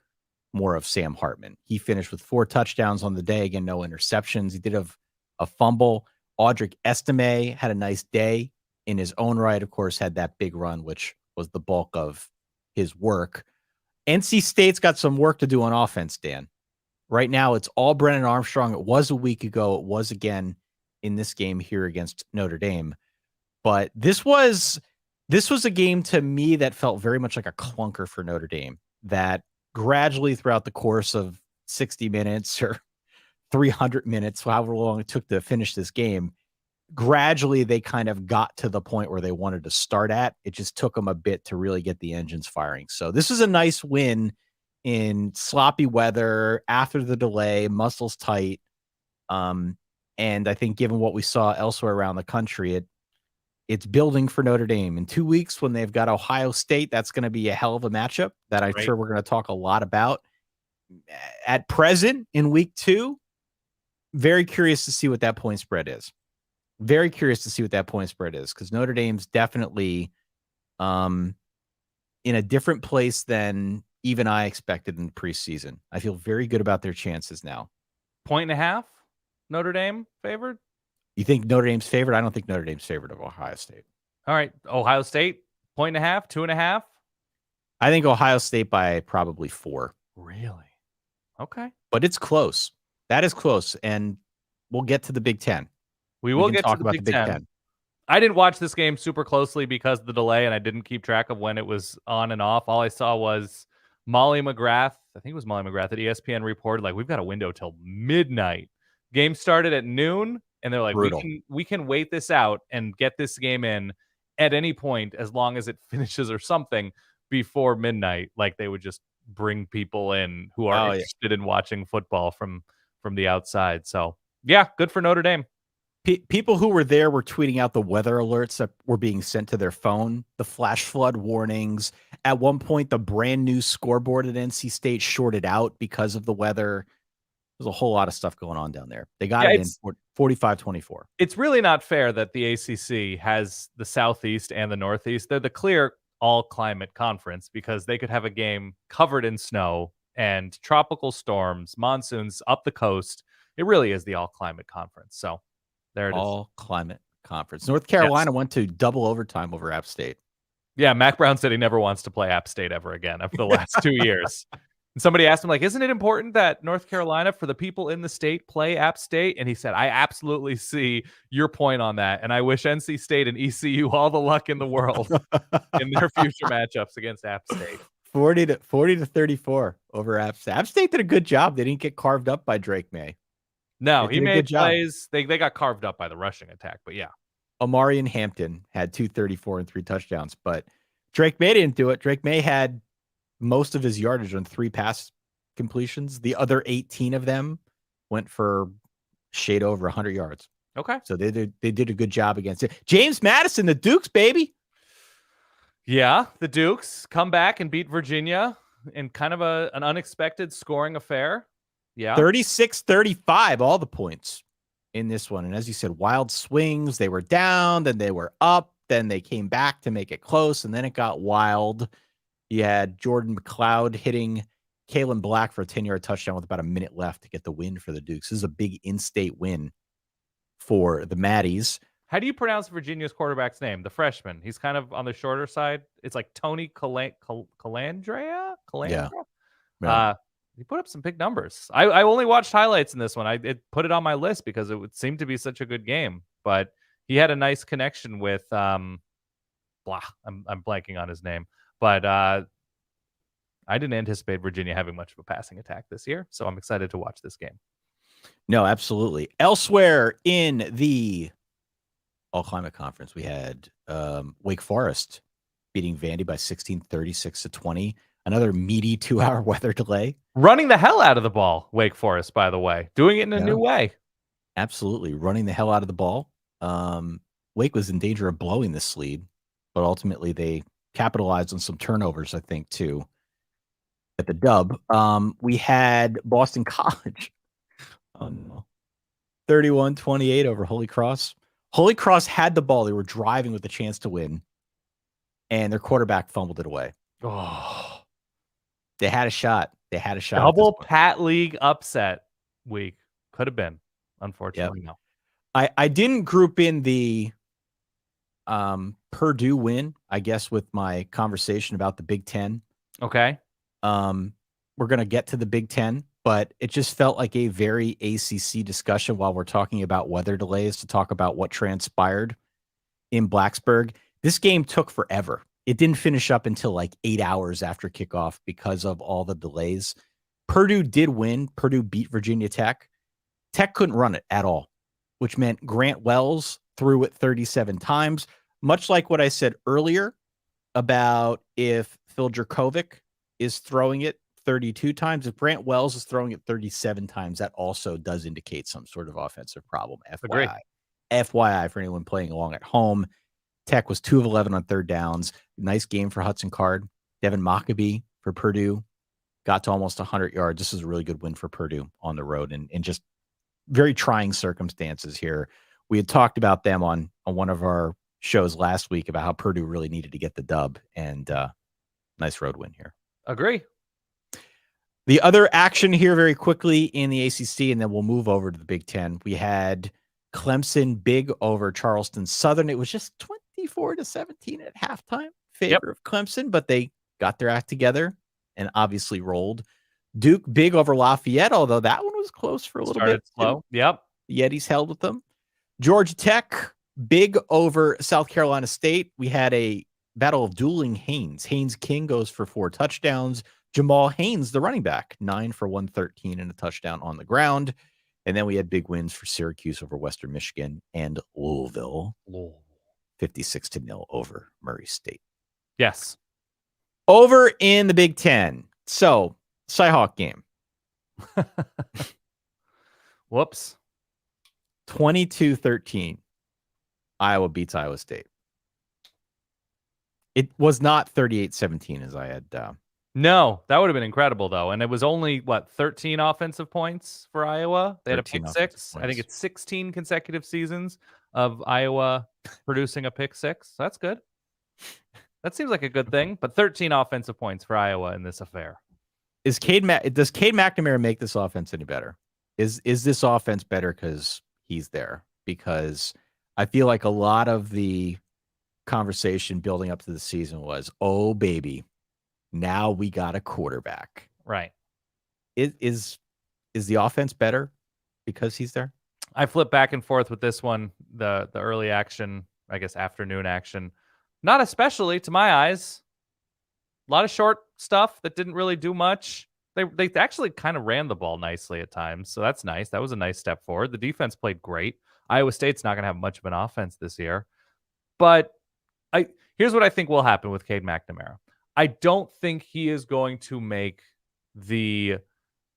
more of Sam Hartman. He finished with 4 touchdowns on the day. Again, no interceptions. He did have a fumble. Audric Estime had a nice day in his own right. Of course, had that big run, which was the bulk of his work. NC State's got some work to do on offense, Dan. Right now, it's all Brennan Armstrong. It was a week ago. It was again in this game here against Notre Dame. But this was a game to me that felt very much like a clunker for Notre Dame, that gradually throughout the course of 60 minutes or 300 minutes, however long it took to finish this game, gradually they kind of got to the point where they wanted to start at. It just took them a bit to really get the engines firing. So this is a nice win in sloppy weather after the delay, muscles tight. And I think given what we saw elsewhere around the country, it's building for Notre Dame. In 2 weeks when they've got Ohio State, that's going to be a hell of a matchup that I'm sure we're going to talk a lot about. At present, in week 2, very curious to see what that point spread is. Very curious to see what that point spread is, because Notre Dame's definitely in a different place than even I expected in the preseason. I feel very good about their chances now. 1.5, Notre Dame favored? You think Notre Dame's favored? I don't think Notre Dame's favored of Ohio State. All right. Ohio State, 1.5, 2.5? I think Ohio State by probably 4. Really? Okay. But it's close. That is close. And we'll get to the Big Ten. We will get talk to the about Big the Big Ten. Ten. I didn't watch this game super closely because of the delay, and I didn't keep track of when it was on and off. All I saw was Molly McGrath. I think it was Molly McGrath at ESPN reported, like, we've got a window till midnight. Game started at noon, and they're like, we can wait this out and get this game in at any point as long as it finishes or something before midnight. Like, they would just bring people in who are interested in watching football from the outside. So, yeah, good for Notre Dame. People who were there were tweeting out the weather alerts that were being sent to their phone, the flash flood warnings. At one point, the brand new scoreboard at NC State shorted out because of the weather. There's a whole lot of stuff going on down there. They got it in 45-24. It's really not fair that the ACC has the Southeast and the Northeast. They're the clear all-climate conference because they could have a game covered in snow and tropical storms, monsoons up the coast. It really is the all-climate conference. So there it is. All-climate conference. North Carolina went to double overtime over App State. Yeah, Mac Brown said he never wants to play App State ever again after the last 2 years. And somebody asked him, like, isn't it important that North Carolina, for the people in the state, play App State? And he said, I absolutely see your point on that. And I wish NC State and ECU all the luck in the world in their future matchups against App State. 40 to 34 over App State. App State did a good job. They didn't get carved up by Drake May. No, he made plays. They got carved up by the rushing attack, but yeah. Amarian Hampton had 234 and 3 touchdowns, but Drake May didn't do it. Drake May had most of his yardage on 3 pass completions. The other 18 of them went for shade over 100 yards. Okay. So they did a good job against it. James Madison, the Dukes, baby. Yeah, the Dukes come back and beat Virginia in kind of an unexpected scoring affair. Yeah. 36-35, all the points in this one. And as you said, wild swings. They were down, then they were up, then they came back to make it close, and then it got wild. You had Jordan McLeod hitting Kalen Black for a 10-yard touchdown with about a minute left to get the win for the Dukes. This is a big in-state win for the Maddies. How do you pronounce Virginia's quarterback's name? The freshman. He's kind of on the shorter side. It's like Tony Calandria? Yeah. He put up some big numbers. I only watched highlights in this one. I put it on my list because it would seem to be such a good game. But he had a nice connection with I'm blanking on his name. But I didn't anticipate Virginia having much of a passing attack this year, so I'm excited to watch this game. No, absolutely. Elsewhere in the All Climate Conference, we had Wake Forest beating Vandy by 16, 36-20. Another meaty 2-hour weather delay. Running the hell out of the ball, Wake Forest, by the way. Doing it in a new way. Absolutely. Running the hell out of the ball. Wake was in danger of blowing this lead, but ultimately they capitalized on some turnovers, I think, too, at the dub. We had Boston College. 31-28 over Holy Cross. Holy Cross had the ball. They were driving with a chance to win, and their quarterback fumbled it away. Oh, they had a shot. They had a shot. Double Pat League upset week. Could have been. Unfortunately, no. I didn't group in the Purdue win, I guess, with my conversation about the Big Ten. Okay. We're going to get to the Big Ten, but it just felt like a very ACC discussion while we're talking about weather delays to talk about what transpired in Blacksburg. This game took forever. It didn't finish up until like 8 hours after kickoff because of all the delays. Purdue did win. Purdue beat Virginia Tech. Tech couldn't run it at all, which meant Grant Wells threw it 37 times, much like what I said earlier about if Phil Jurkovec is throwing it 32 times. If Grant Wells is throwing it 37 times, that also does indicate some sort of offensive problem. FYI. Agreed. FYI for anyone playing along at home. Tech was 2 of 11 on third downs. Nice game for Hudson Card. Devin Mockabee for Purdue got to almost 100 yards. This is a really good win for Purdue on the road and just very trying circumstances here. We had talked about them on one of our shows last week about how Purdue really needed to get the dub, and nice road win here. Agree. The other action here very quickly in the ACC, and then we'll move over to the Big Ten. We had Clemson big over Charleston Southern. It was just 24-17 at halftime, favor of Clemson, but they got their act together and obviously rolled. Duke big over Lafayette, although that one was close for a little bit. Slow. Yep. The Yetis held with them. Georgia Tech big over South Carolina State. We had a battle of dueling Haynes. Haynes King goes for 4 touchdowns. Jamal Haynes, the running back, 9 for 113 and a touchdown on the ground. And then we had big wins for Syracuse over Western Michigan and Louisville. 56-0 over Murray State. Yes. Over in the Big Ten. So, CyHawk game. Whoops. 22-13. Iowa beats Iowa State. It was not 38-17 as I had. No, that would have been incredible, though. And it was only, 13 offensive points for Iowa? They had a pick six. I think it's 16 consecutive seasons of Iowa producing a pick six. That's good. That seems like a good thing. But 13 offensive points for Iowa in this affair. Does Cade McNamara make this offense any better? Is this offense better because he's there? Because I feel like a lot of the conversation building up to the season was, oh, baby, now we got a quarterback. Right. Is the offense better because he's there? I flip back and forth with this one. The early action, I guess afternoon action. Not especially to my eyes. A lot of short stuff that didn't really do much. They actually kind of ran the ball nicely at times, so that's nice. That was a nice step forward. The defense played great. Iowa State's not going to have much of an offense this year. But here's what I think will happen with Cade McNamara. I don't think he is going to make the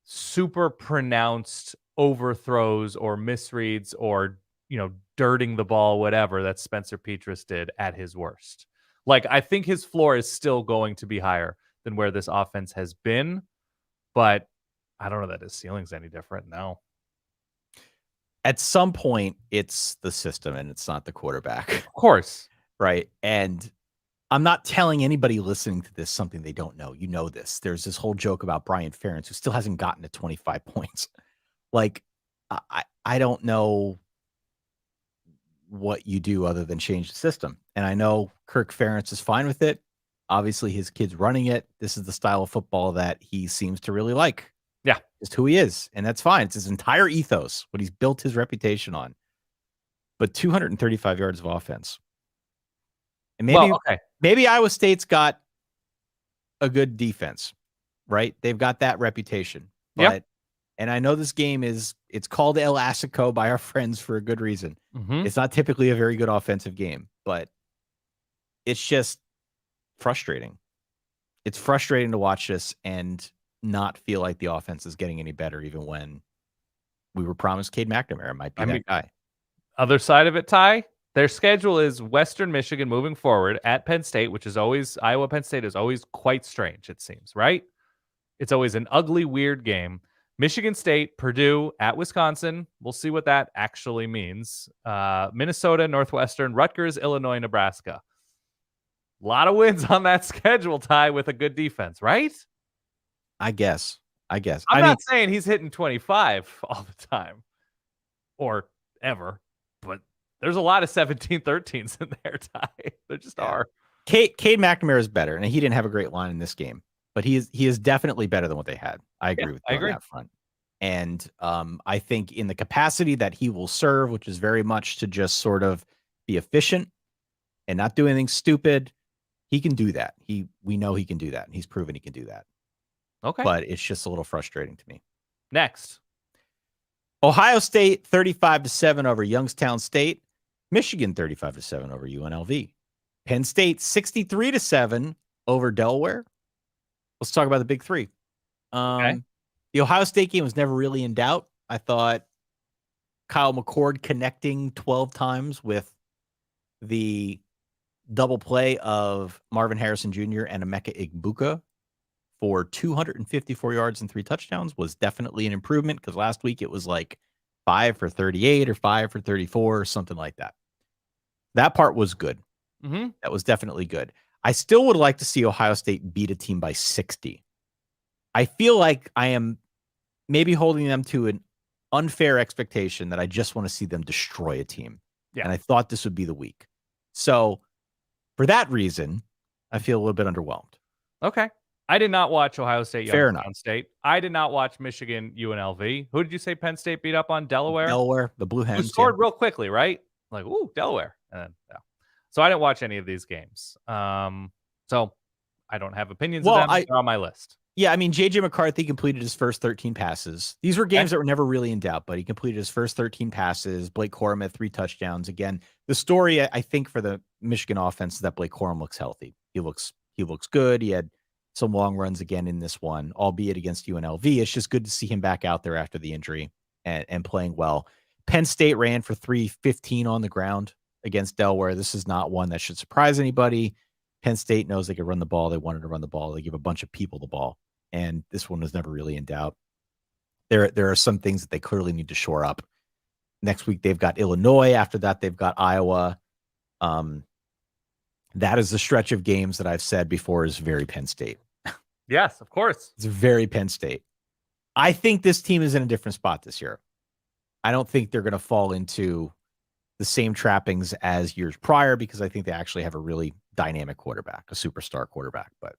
super pronounced overthrows or misreads or, dirting the ball, whatever, that Spencer Petras did at his worst. Like, I think his floor is still going to be higher than where this offense has been, but I don't know that his ceiling's any different. No. At some point, it's the system and it's not the quarterback. Of course. Right. And I'm not telling anybody listening to this something they don't know. You know this. There's this whole joke about Brian Ferentz, who still hasn't gotten to 25 points. Like, I don't know what you do other than change the system. And I know Kirk Ferentz is fine with it. Obviously, his kid's running it. This is the style of football that he seems to really like. Yeah. Just who he is. And that's fine. It's his entire ethos, what he's built his reputation on. But 235 yards of offense. And maybe Iowa State's got a good defense, right? They've got that reputation. But And I know this game it's called El Asico by our friends for a good reason. Mm-hmm. It's not typically a very good offensive game, but it's just frustrating. It's frustrating to watch this and not feel like the offense is getting any better, even when we were promised Cade McNamara might be that guy. Other side of it, Ty, their schedule is Western Michigan moving forward at Penn State, which is always Iowa. Penn State is always quite strange, it seems, right? It's always an ugly, weird game. Michigan State, Purdue at Wisconsin. We'll see what that actually means. Minnesota, Northwestern, Rutgers, Illinois, Nebraska. A lot of wins on that schedule, Ty, with a good defense, right? I guess. I'm not saying he's hitting 25 all the time or ever, but there's a lot of 17-13s in there, Ty. There just are. Cade McNamara is better, and he didn't have a great line in this game, but he is definitely better than what they had. I agree with you on that front. And I think in the capacity that he will serve, which is very much to just sort of be efficient and not do anything stupid, he can do that. We know he can do that, and he's proven he can do that. Okay. But it's just a little frustrating to me. Next. Ohio State 35-7 over Youngstown State. Michigan 35-7 over UNLV. Penn State 63-7 over Delaware. Let's talk about the big three. The Ohio State game was never really in doubt. I thought Kyle McCord connecting 12 times with the double play of Marvin Harrison Jr. and Emeka Egbuka for 254 yards and 3 touchdowns was definitely an improvement, because last week it was like 5 for 38 or 5 for 34 or something like that. That part was good. Mm-hmm. That was definitely good. I still would like to see Ohio State beat a team by 60. I feel like I am maybe holding them to an unfair expectation that I just want to see them destroy a team. Yeah. And I thought this would be the week. So for that reason, I feel a little bit underwhelmed. Okay. I did not watch Ohio State, Youngstown State. I did not watch Michigan, UNLV. Who did you say Penn State beat up on? Delaware, the Blue Hens. Who scored real quickly, right? Like, ooh, Delaware. And then, yeah. So I didn't watch any of these games. So I don't have opinions of them. They're on my list. Yeah, I mean, J.J. McCarthy completed his first 13 passes. These were games that were never really in doubt, but he completed his first 13 passes. Blake Corum had 3 touchdowns. Again, the story, I think, for the Michigan offense is that Blake Corum looks healthy. He looks good. He had some long runs again in this one, albeit against UNLV. It's just good to see him back out there after the injury and playing well. Penn State ran for 315 on the ground against Delaware. This is not one that should surprise anybody. Penn State knows they could run the ball. They wanted to run the ball. They give a bunch of people the ball. And this one was never really in doubt. There are some things that they clearly need to shore up. Next week, they've got Illinois. After that, they've got Iowa. That is the stretch of games that I've said before is very Penn State. Yes, of course. It's very Penn State. I think this team is in a different spot this year. I don't think they're going to fall into the same trappings as years prior, because I think they actually have a really dynamic quarterback, a superstar quarterback, but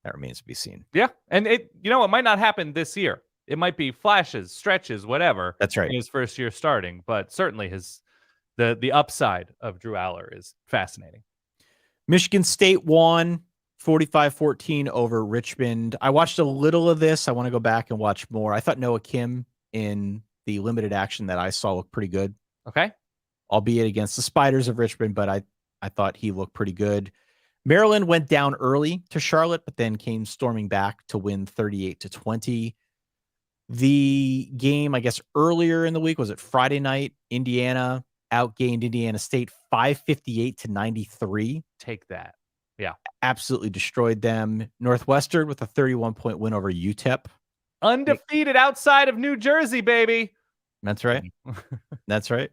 that remains to be seen. Yeah. And it might not happen this year. It might be flashes, stretches, whatever. That's right. In his first year starting, but certainly the upside of Drew Aller is fascinating. Michigan State won 45-14 over Richmond. I watched a little of this. I want to go back and watch more. I thought Noah Kim in the limited action that I saw looked pretty good. Okay. Albeit against the Spiders of Richmond, but I thought he looked pretty good. Maryland went down early to Charlotte, but then came storming back to win 38-20. The game, I guess, earlier in the week, was it Friday night? Indiana outgained Indiana State 558-93. Take that. Yeah. Absolutely destroyed them. Northwestern with a 31-point win over UTEP. Undefeated outside of New Jersey, baby. That's right. That's right.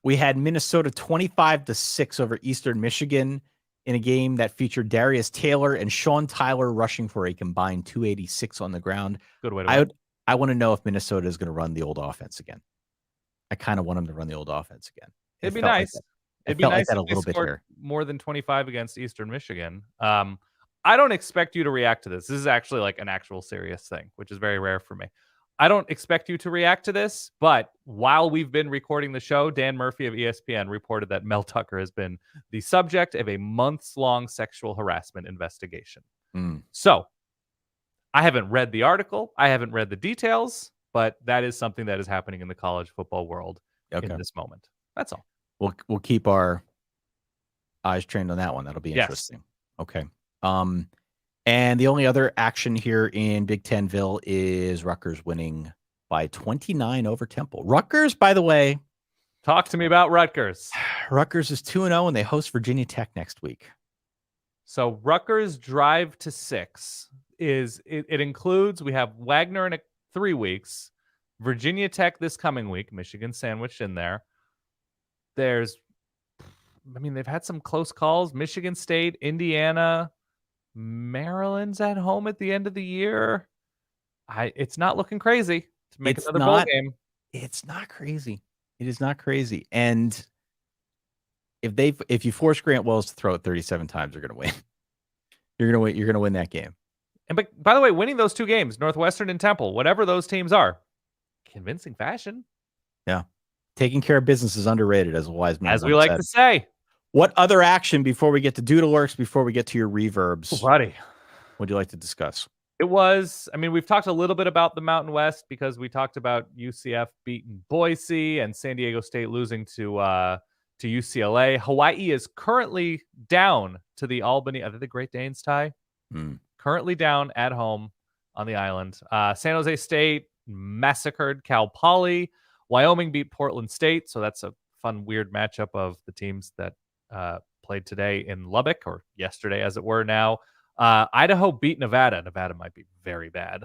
We had Minnesota 25-6 over Eastern Michigan in a game that featured Darius Taylor and Sean Tyler rushing for a combined 286 on the ground. Good way to win. I want to know if Minnesota is going to run the old offense again. I kind of want them to run the old offense again. It'd be nice. It'd be nice if a little bit here. More than 25 against Eastern Michigan. I don't expect you to react to this. This is actually like an actual serious thing, which is very rare for me. I don't expect you to react to this, but while we've been recording the show, Dan Murphy of ESPN reported that Mel Tucker has been the subject of a months-long sexual harassment investigation. So I haven't read the article. I haven't read the details. but that is something that is happening in the college football world in this moment. That's all. We'll keep our eyes trained on that one. That'll be interesting. Okay. And the only other action here in Big Tenville is Rutgers winning by 29 over Temple. Rutgers, by the way. Talk to me about Rutgers. Rutgers is 2-0, and they host Virginia Tech next week. So Rutgers' drive to 6 it includes, we have Wagner in 3 weeks, Virginia Tech this coming week, Michigan sandwiched in there. They've had some close calls. Michigan State, Indiana, Maryland's at home at the end of the year. It's not looking crazy to make another bowl game. It's not crazy. It is not crazy. And if you force Grant Wells to throw it 37 times, you're going to win. You're going to win that game. But by the way, winning those 2 games, Northwestern and Temple, whatever those teams are, convincing fashion. Yeah. Taking care of business is underrated, as a wise man. As we like to say. What other action before we get to Doodle Works, before we get to your reverbs? Buddy. Would you like to discuss? We've talked a little bit about the Mountain West because we talked about UCF beating Boise and San Diego State losing to UCLA. Hawaii is currently down to the Albany. Are they the Great Danes, Ty? Currently down at home on the island. San Jose State massacred Cal Poly. Wyoming beat Portland State. So that's a fun, weird matchup of the teams that played today in Lubbock, or yesterday as it were now. Idaho beat Nevada. Nevada might be very bad.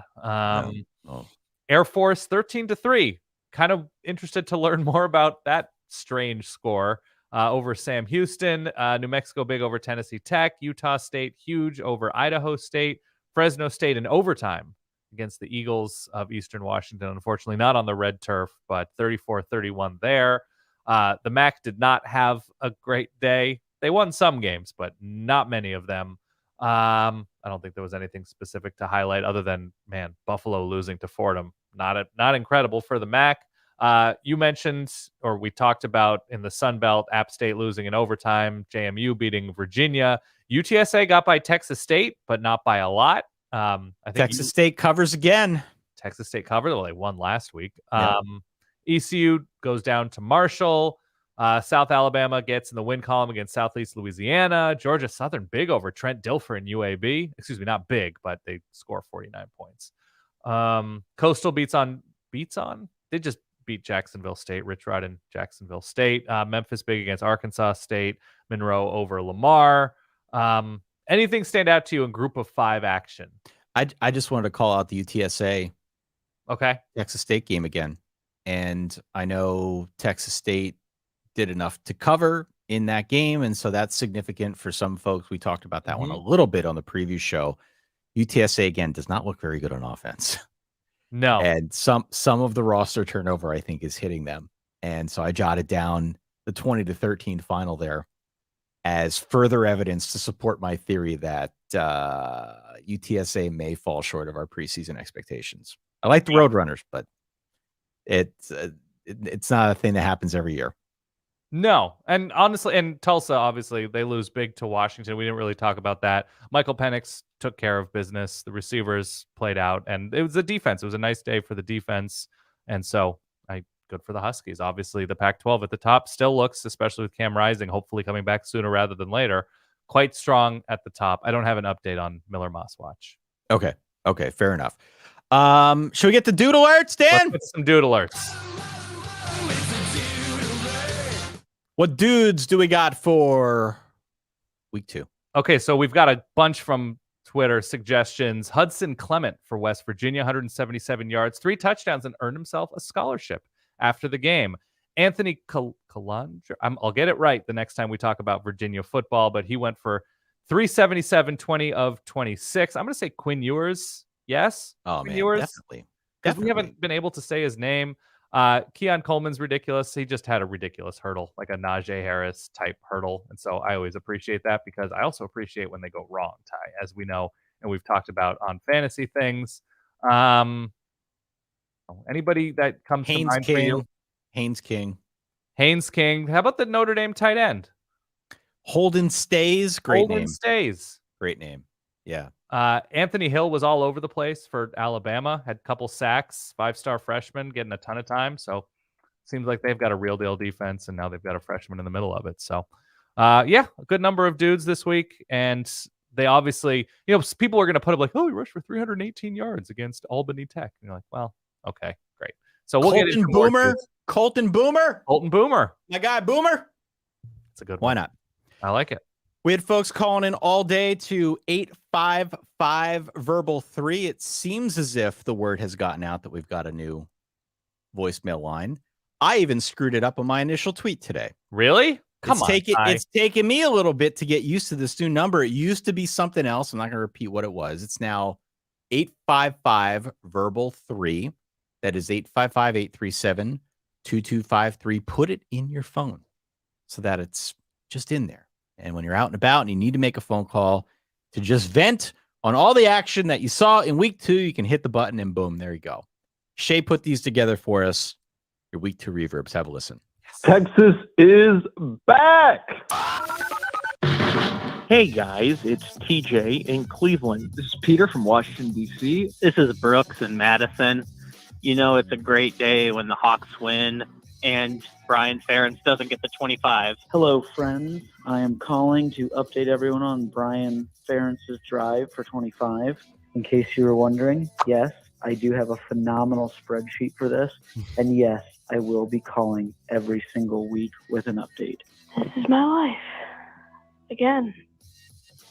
Air Force 13-3. Kind of interested to learn more about that strange score over Sam Houston. New Mexico big over Tennessee Tech. Utah State huge over Idaho State. Fresno State in overtime against the Eagles of Eastern Washington. Unfortunately, not on the red turf, but 34-31 there. The MAC did not have a great day. They won some games, but not many of them. I don't think there was anything specific to highlight other than, Buffalo losing to Fordham. Not incredible for the MAC. You mentioned, or we talked about in the Sun Belt, App State losing in overtime, JMU beating Virginia. UTSA got by Texas State, but not by a lot. I think Texas State covers again. Texas State covered. Well, they won last week. ECU goes down to Marshall. South Alabama gets in the win column against Southeast Louisiana. Georgia Southern big over Trent Dilfer and UAB. Excuse me, not big, but they score 49 points. Coastal beats on. They just beat Jacksonville State. Rich Rod in Jacksonville State. Memphis big against Arkansas State. Monroe over Lamar. Anything stand out to you in Group of 5 action? I just wanted to call out the UTSA Texas State game again. And I know Texas State did enough to cover in that game, and so that's significant for some folks. We talked about that one a little bit on the preview show. UTSA, again, does not look very good on offense. No. And some of the roster turnover, I think, is hitting them. And so I jotted down the 20-13 final there as further evidence to support my theory that UTSA may fall short of our preseason expectations. I like the Roadrunners, but it's not a thing that happens every year. No. And honestly, and Tulsa, obviously, they lose big to Washington. We didn't really talk about that. Michael Penix took care of business. The receivers played out, and it was the defense. It was a nice day for the defense. And so good for the Huskies. Obviously, the Pac-12 at the top still looks, especially with Cam Rising, hopefully coming back sooner rather than later, quite strong at the top. I don't have an update on Miller Moss Watch. Okay, fair enough. Should we get the doodle alerts, Dan? Let's get some doodle alerts. What dudes do we got for week 2? Okay, so we've got a bunch from Twitter suggestions. Hudson Clement for West Virginia, 177 yards, 3 touchdowns, and earned himself a scholarship after the game. Anthony Kalanger, I'll get it right the next time we talk about Virginia football, but he went for 377, 20 of 26. I'm going to say Quinn Ewers. Yes? Oh, Quinn man, Ewers? definitely. Because we haven't been able to say his name. Keon Coleman's ridiculous. He just had a ridiculous hurdle, like a Najee Harris type hurdle. And so I always appreciate that because I also appreciate when they go wrong, Ty, as we know, and we've talked about on fantasy things. Anybody that comes to mind for you? Haynes King. How about the Notre Dame tight end? Holden Stays. Great name. Stays. Great name. Yeah. Anthony Hill was all over the place for Alabama, had a couple sacks, 5-star freshman getting a ton of time. So seems like they've got a real deal defense, and now they've got a freshman in the middle of it. So, a good number of dudes this week. And they obviously, people are going to put up like, oh, he rushed for 318 yards against Albany Tech. And you're like, well, okay, great. So we'll get into Colton Boomer. My guy Boomer. It's a good one. Why not? I like it. We had folks calling in all day to 855 verbal 3. It seems as if the word has gotten out that we've got a new voicemail line. I even screwed it up on my initial tweet today. Really? Come on. It's taken me a little bit to get used to this new number. It used to be something else. I'm not going to repeat what it was. It's now 855 verbal 3. That is 855-837-2253. Put it in your phone so that it's just in there. And when you're out and about and you need to make a phone call to just vent on all the action that you saw in week 2, you can hit the button and boom, there you go. Shay put these together for us. Your week 2 reverbs. Have a listen. Texas is back. Hey guys, it's TJ in Cleveland. This is Peter from Washington, D.C. This is Brooks in Madison. It's a great day when the Hawks win and Brian Ferentz doesn't get the 25. Hello, friends. I am calling to update everyone on Brian Ferentz's drive for 25. In case you were wondering, yes, I do have a phenomenal spreadsheet for this. And yes, I will be calling every single week with an update. This is my life. Again.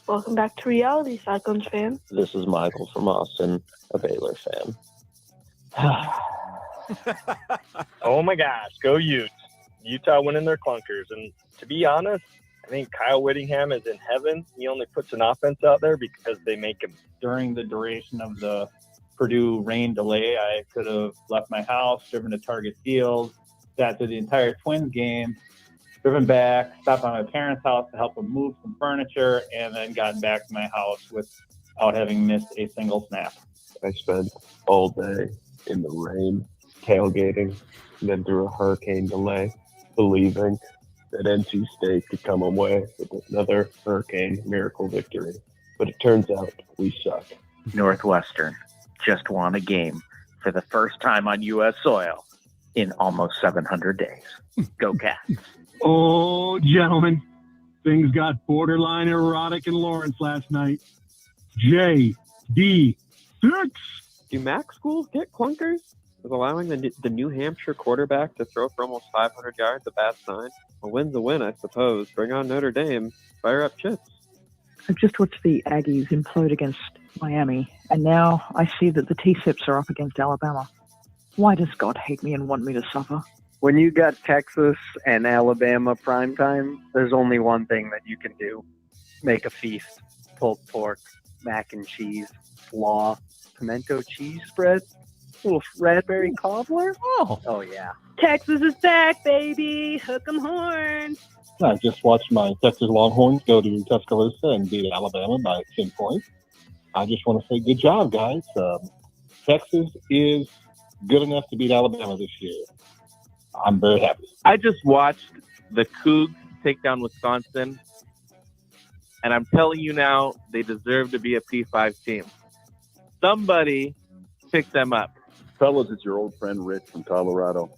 Welcome back to reality, Cyclones fan. This is Michael from Austin, a Baylor fan. Oh my gosh, go Utes. Utah winning their clunkers. And to be honest, I think Kyle Whittingham is in heaven. He only puts an offense out there because they make him. During the duration of the Purdue rain delay, I could have left my house, driven to Target Field, sat through the entire Twins game, driven back, stopped by my parents' house to help them move some furniture, and then gotten back to my house without having missed a single snap. I spent all day in the rain, tailgating, and then through a hurricane delay, believing that NC State could come away with another hurricane miracle victory. But it turns out we suck. Northwestern just won a game for the first time on U.S. soil in almost 700 days. Go Cats. Oh, gentlemen, things got borderline erotic in Lawrence last night. JD6. Do MAC schools get clunkers? Is allowing the New Hampshire quarterback to throw for almost 500 yards a bad sign? A win's a win, I suppose. Bring on Notre Dame. Fire up chips. I've just watched the Aggies implode against Miami, and now I see that the T-Sips are up against Alabama. Why does God hate me and want me to suffer? When you got Texas and Alabama primetime, there's only one thing that you can do. Make a feast. Pulled pork, mac and cheese, slaw, pimento cheese spread, a little raspberry cobbler. Oh yeah. Texas is back, baby. Hook 'em horns. I just watched my Texas Longhorns go to Tuscaloosa and beat Alabama by 10 points. I just want to say good job, guys. Texas is good enough to beat Alabama this year. I'm very happy. I just watched the Cougs take down Wisconsin, and I'm telling you now, they deserve to be a P5 team. Somebody pick them up. Fellas, it's your old friend Rich from Colorado.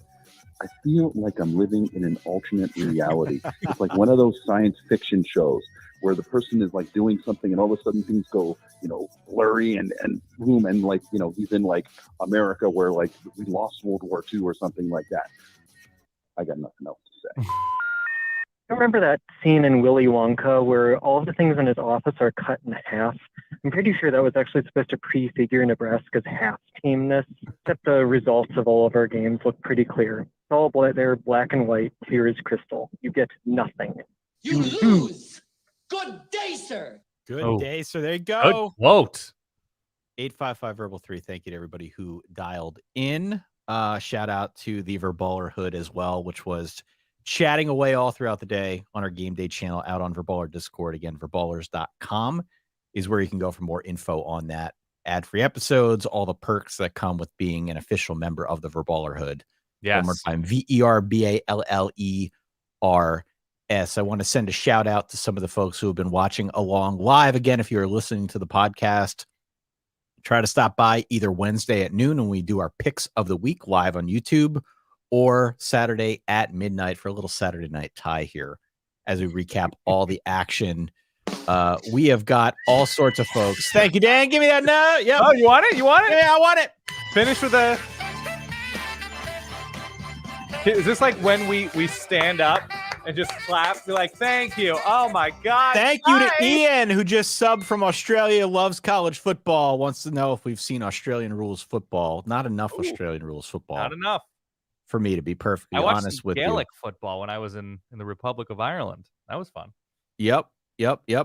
I feel like I'm living in an alternate reality. It's like one of those science fiction shows where the person is like doing something and all of a sudden things go, blurry and boom, and like, he's in like America where like we lost World War II or something like that. I got nothing else to say. I remember that scene in Willy Wonka where all of the things in his office are cut in half. I'm pretty sure that was actually supposed to prefigure Nebraska's half teamness, except the results of all of our games look pretty clear. It's all they're black and white, clear as crystal. You get nothing. You lose! Good day, sir! Good day, sir. There you go. Good quote. 855 verbal 3. Thank you to everybody who dialed in. Shout out to the Verballer Hood as well, which was chatting away all throughout the day on our game day channel out on Verballer Discord. Again, verballers.com is where you can go for more info on that. Ad-free episodes, all the perks that come with being an official member of the Verballer Hood. Yes. One more time, VERBALLER. I want to send a shout out to some of the folks who have been watching along live. Again, if you're listening to the podcast, try to stop by either Wednesday at noon when we do our picks of the week live on YouTube, or Saturday at midnight for a little Saturday night tie here as we recap all the action. We have got all sorts of folks. Thank you, Dan. Give me that note. Yep. Oh, you want it? You want it? Yeah, I want it. Finish with a... Is this like when we stand up and just clap? Be like, thank you. Oh, my God. Thank you to Ian, who just subbed from Australia, loves college football, wants to know if we've seen Australian rules football. Not enough Australian rules football. Not enough. For me to be perfectly I watched honest some with Gaelic you. football when I was in the Republic of Ireland. That was fun. Yep.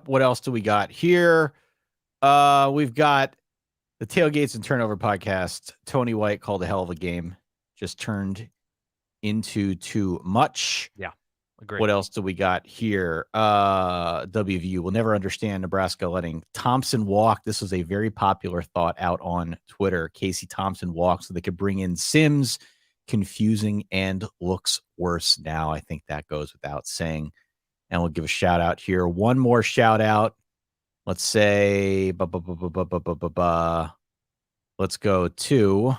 What else do we got here? We've got the Tailgates and Turnover podcast. Tony White called a hell of a game. Just turned into too much. Yeah. Agreed. What else do we got here? WVU will never understand Nebraska letting Thompson walk. This was a very popular thought out on Twitter. Casey Thompson walks so they could bring in Sims. Confusing and looks worse now. I think that goes without saying. And we'll give a shout out here. One more shout out. Let's say, let's go to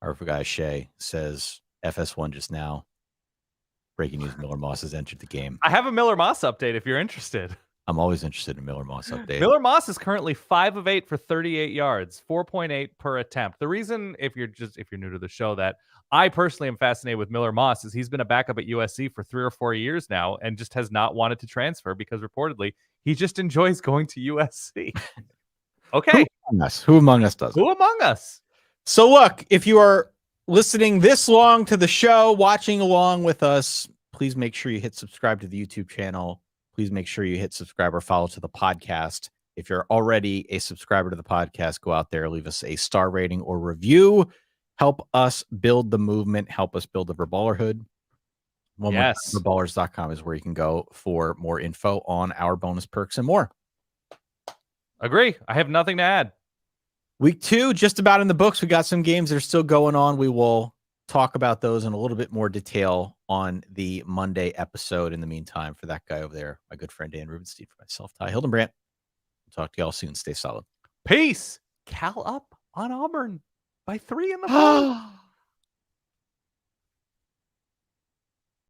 our guy Shay says FS1 just now. Breaking news: Miller Moss has entered the game. I have a Miller Moss update if you're interested. I'm always interested in Miller Moss update. Miller Moss is currently 5 of 8 for 38 yards, 4.8 per attempt. The reason, if you're new to the show, that I personally am fascinated with Miller Moss is he's been a backup at USC for 3 or 4 years now and just has not wanted to transfer because reportedly he just enjoys going to USC. Okay. Who among us does? Who among us? So look, if you are listening this long to the show, watching along with us, please make sure you hit subscribe to the YouTube channel. Please make sure you hit subscribe or follow to the podcast. If you're already a subscriber to the podcast, go out there, leave us a star rating or review. Help us build the movement. Help us build the Verballerhood. Yes. Verballers.com is where you can go for more info on our bonus perks and more. Agree. I have nothing to add. Week 2, just about in the books. We got some games that are still going on. We will talk about those in a little bit more detail on the Monday episode. In the meantime, for that guy over there, my good friend Dan Rubenstein, for myself, Ty Hildenbrandt. We'll talk to y'all soon. Stay solid. Peace. Cal up on Auburn by 3 in the fall.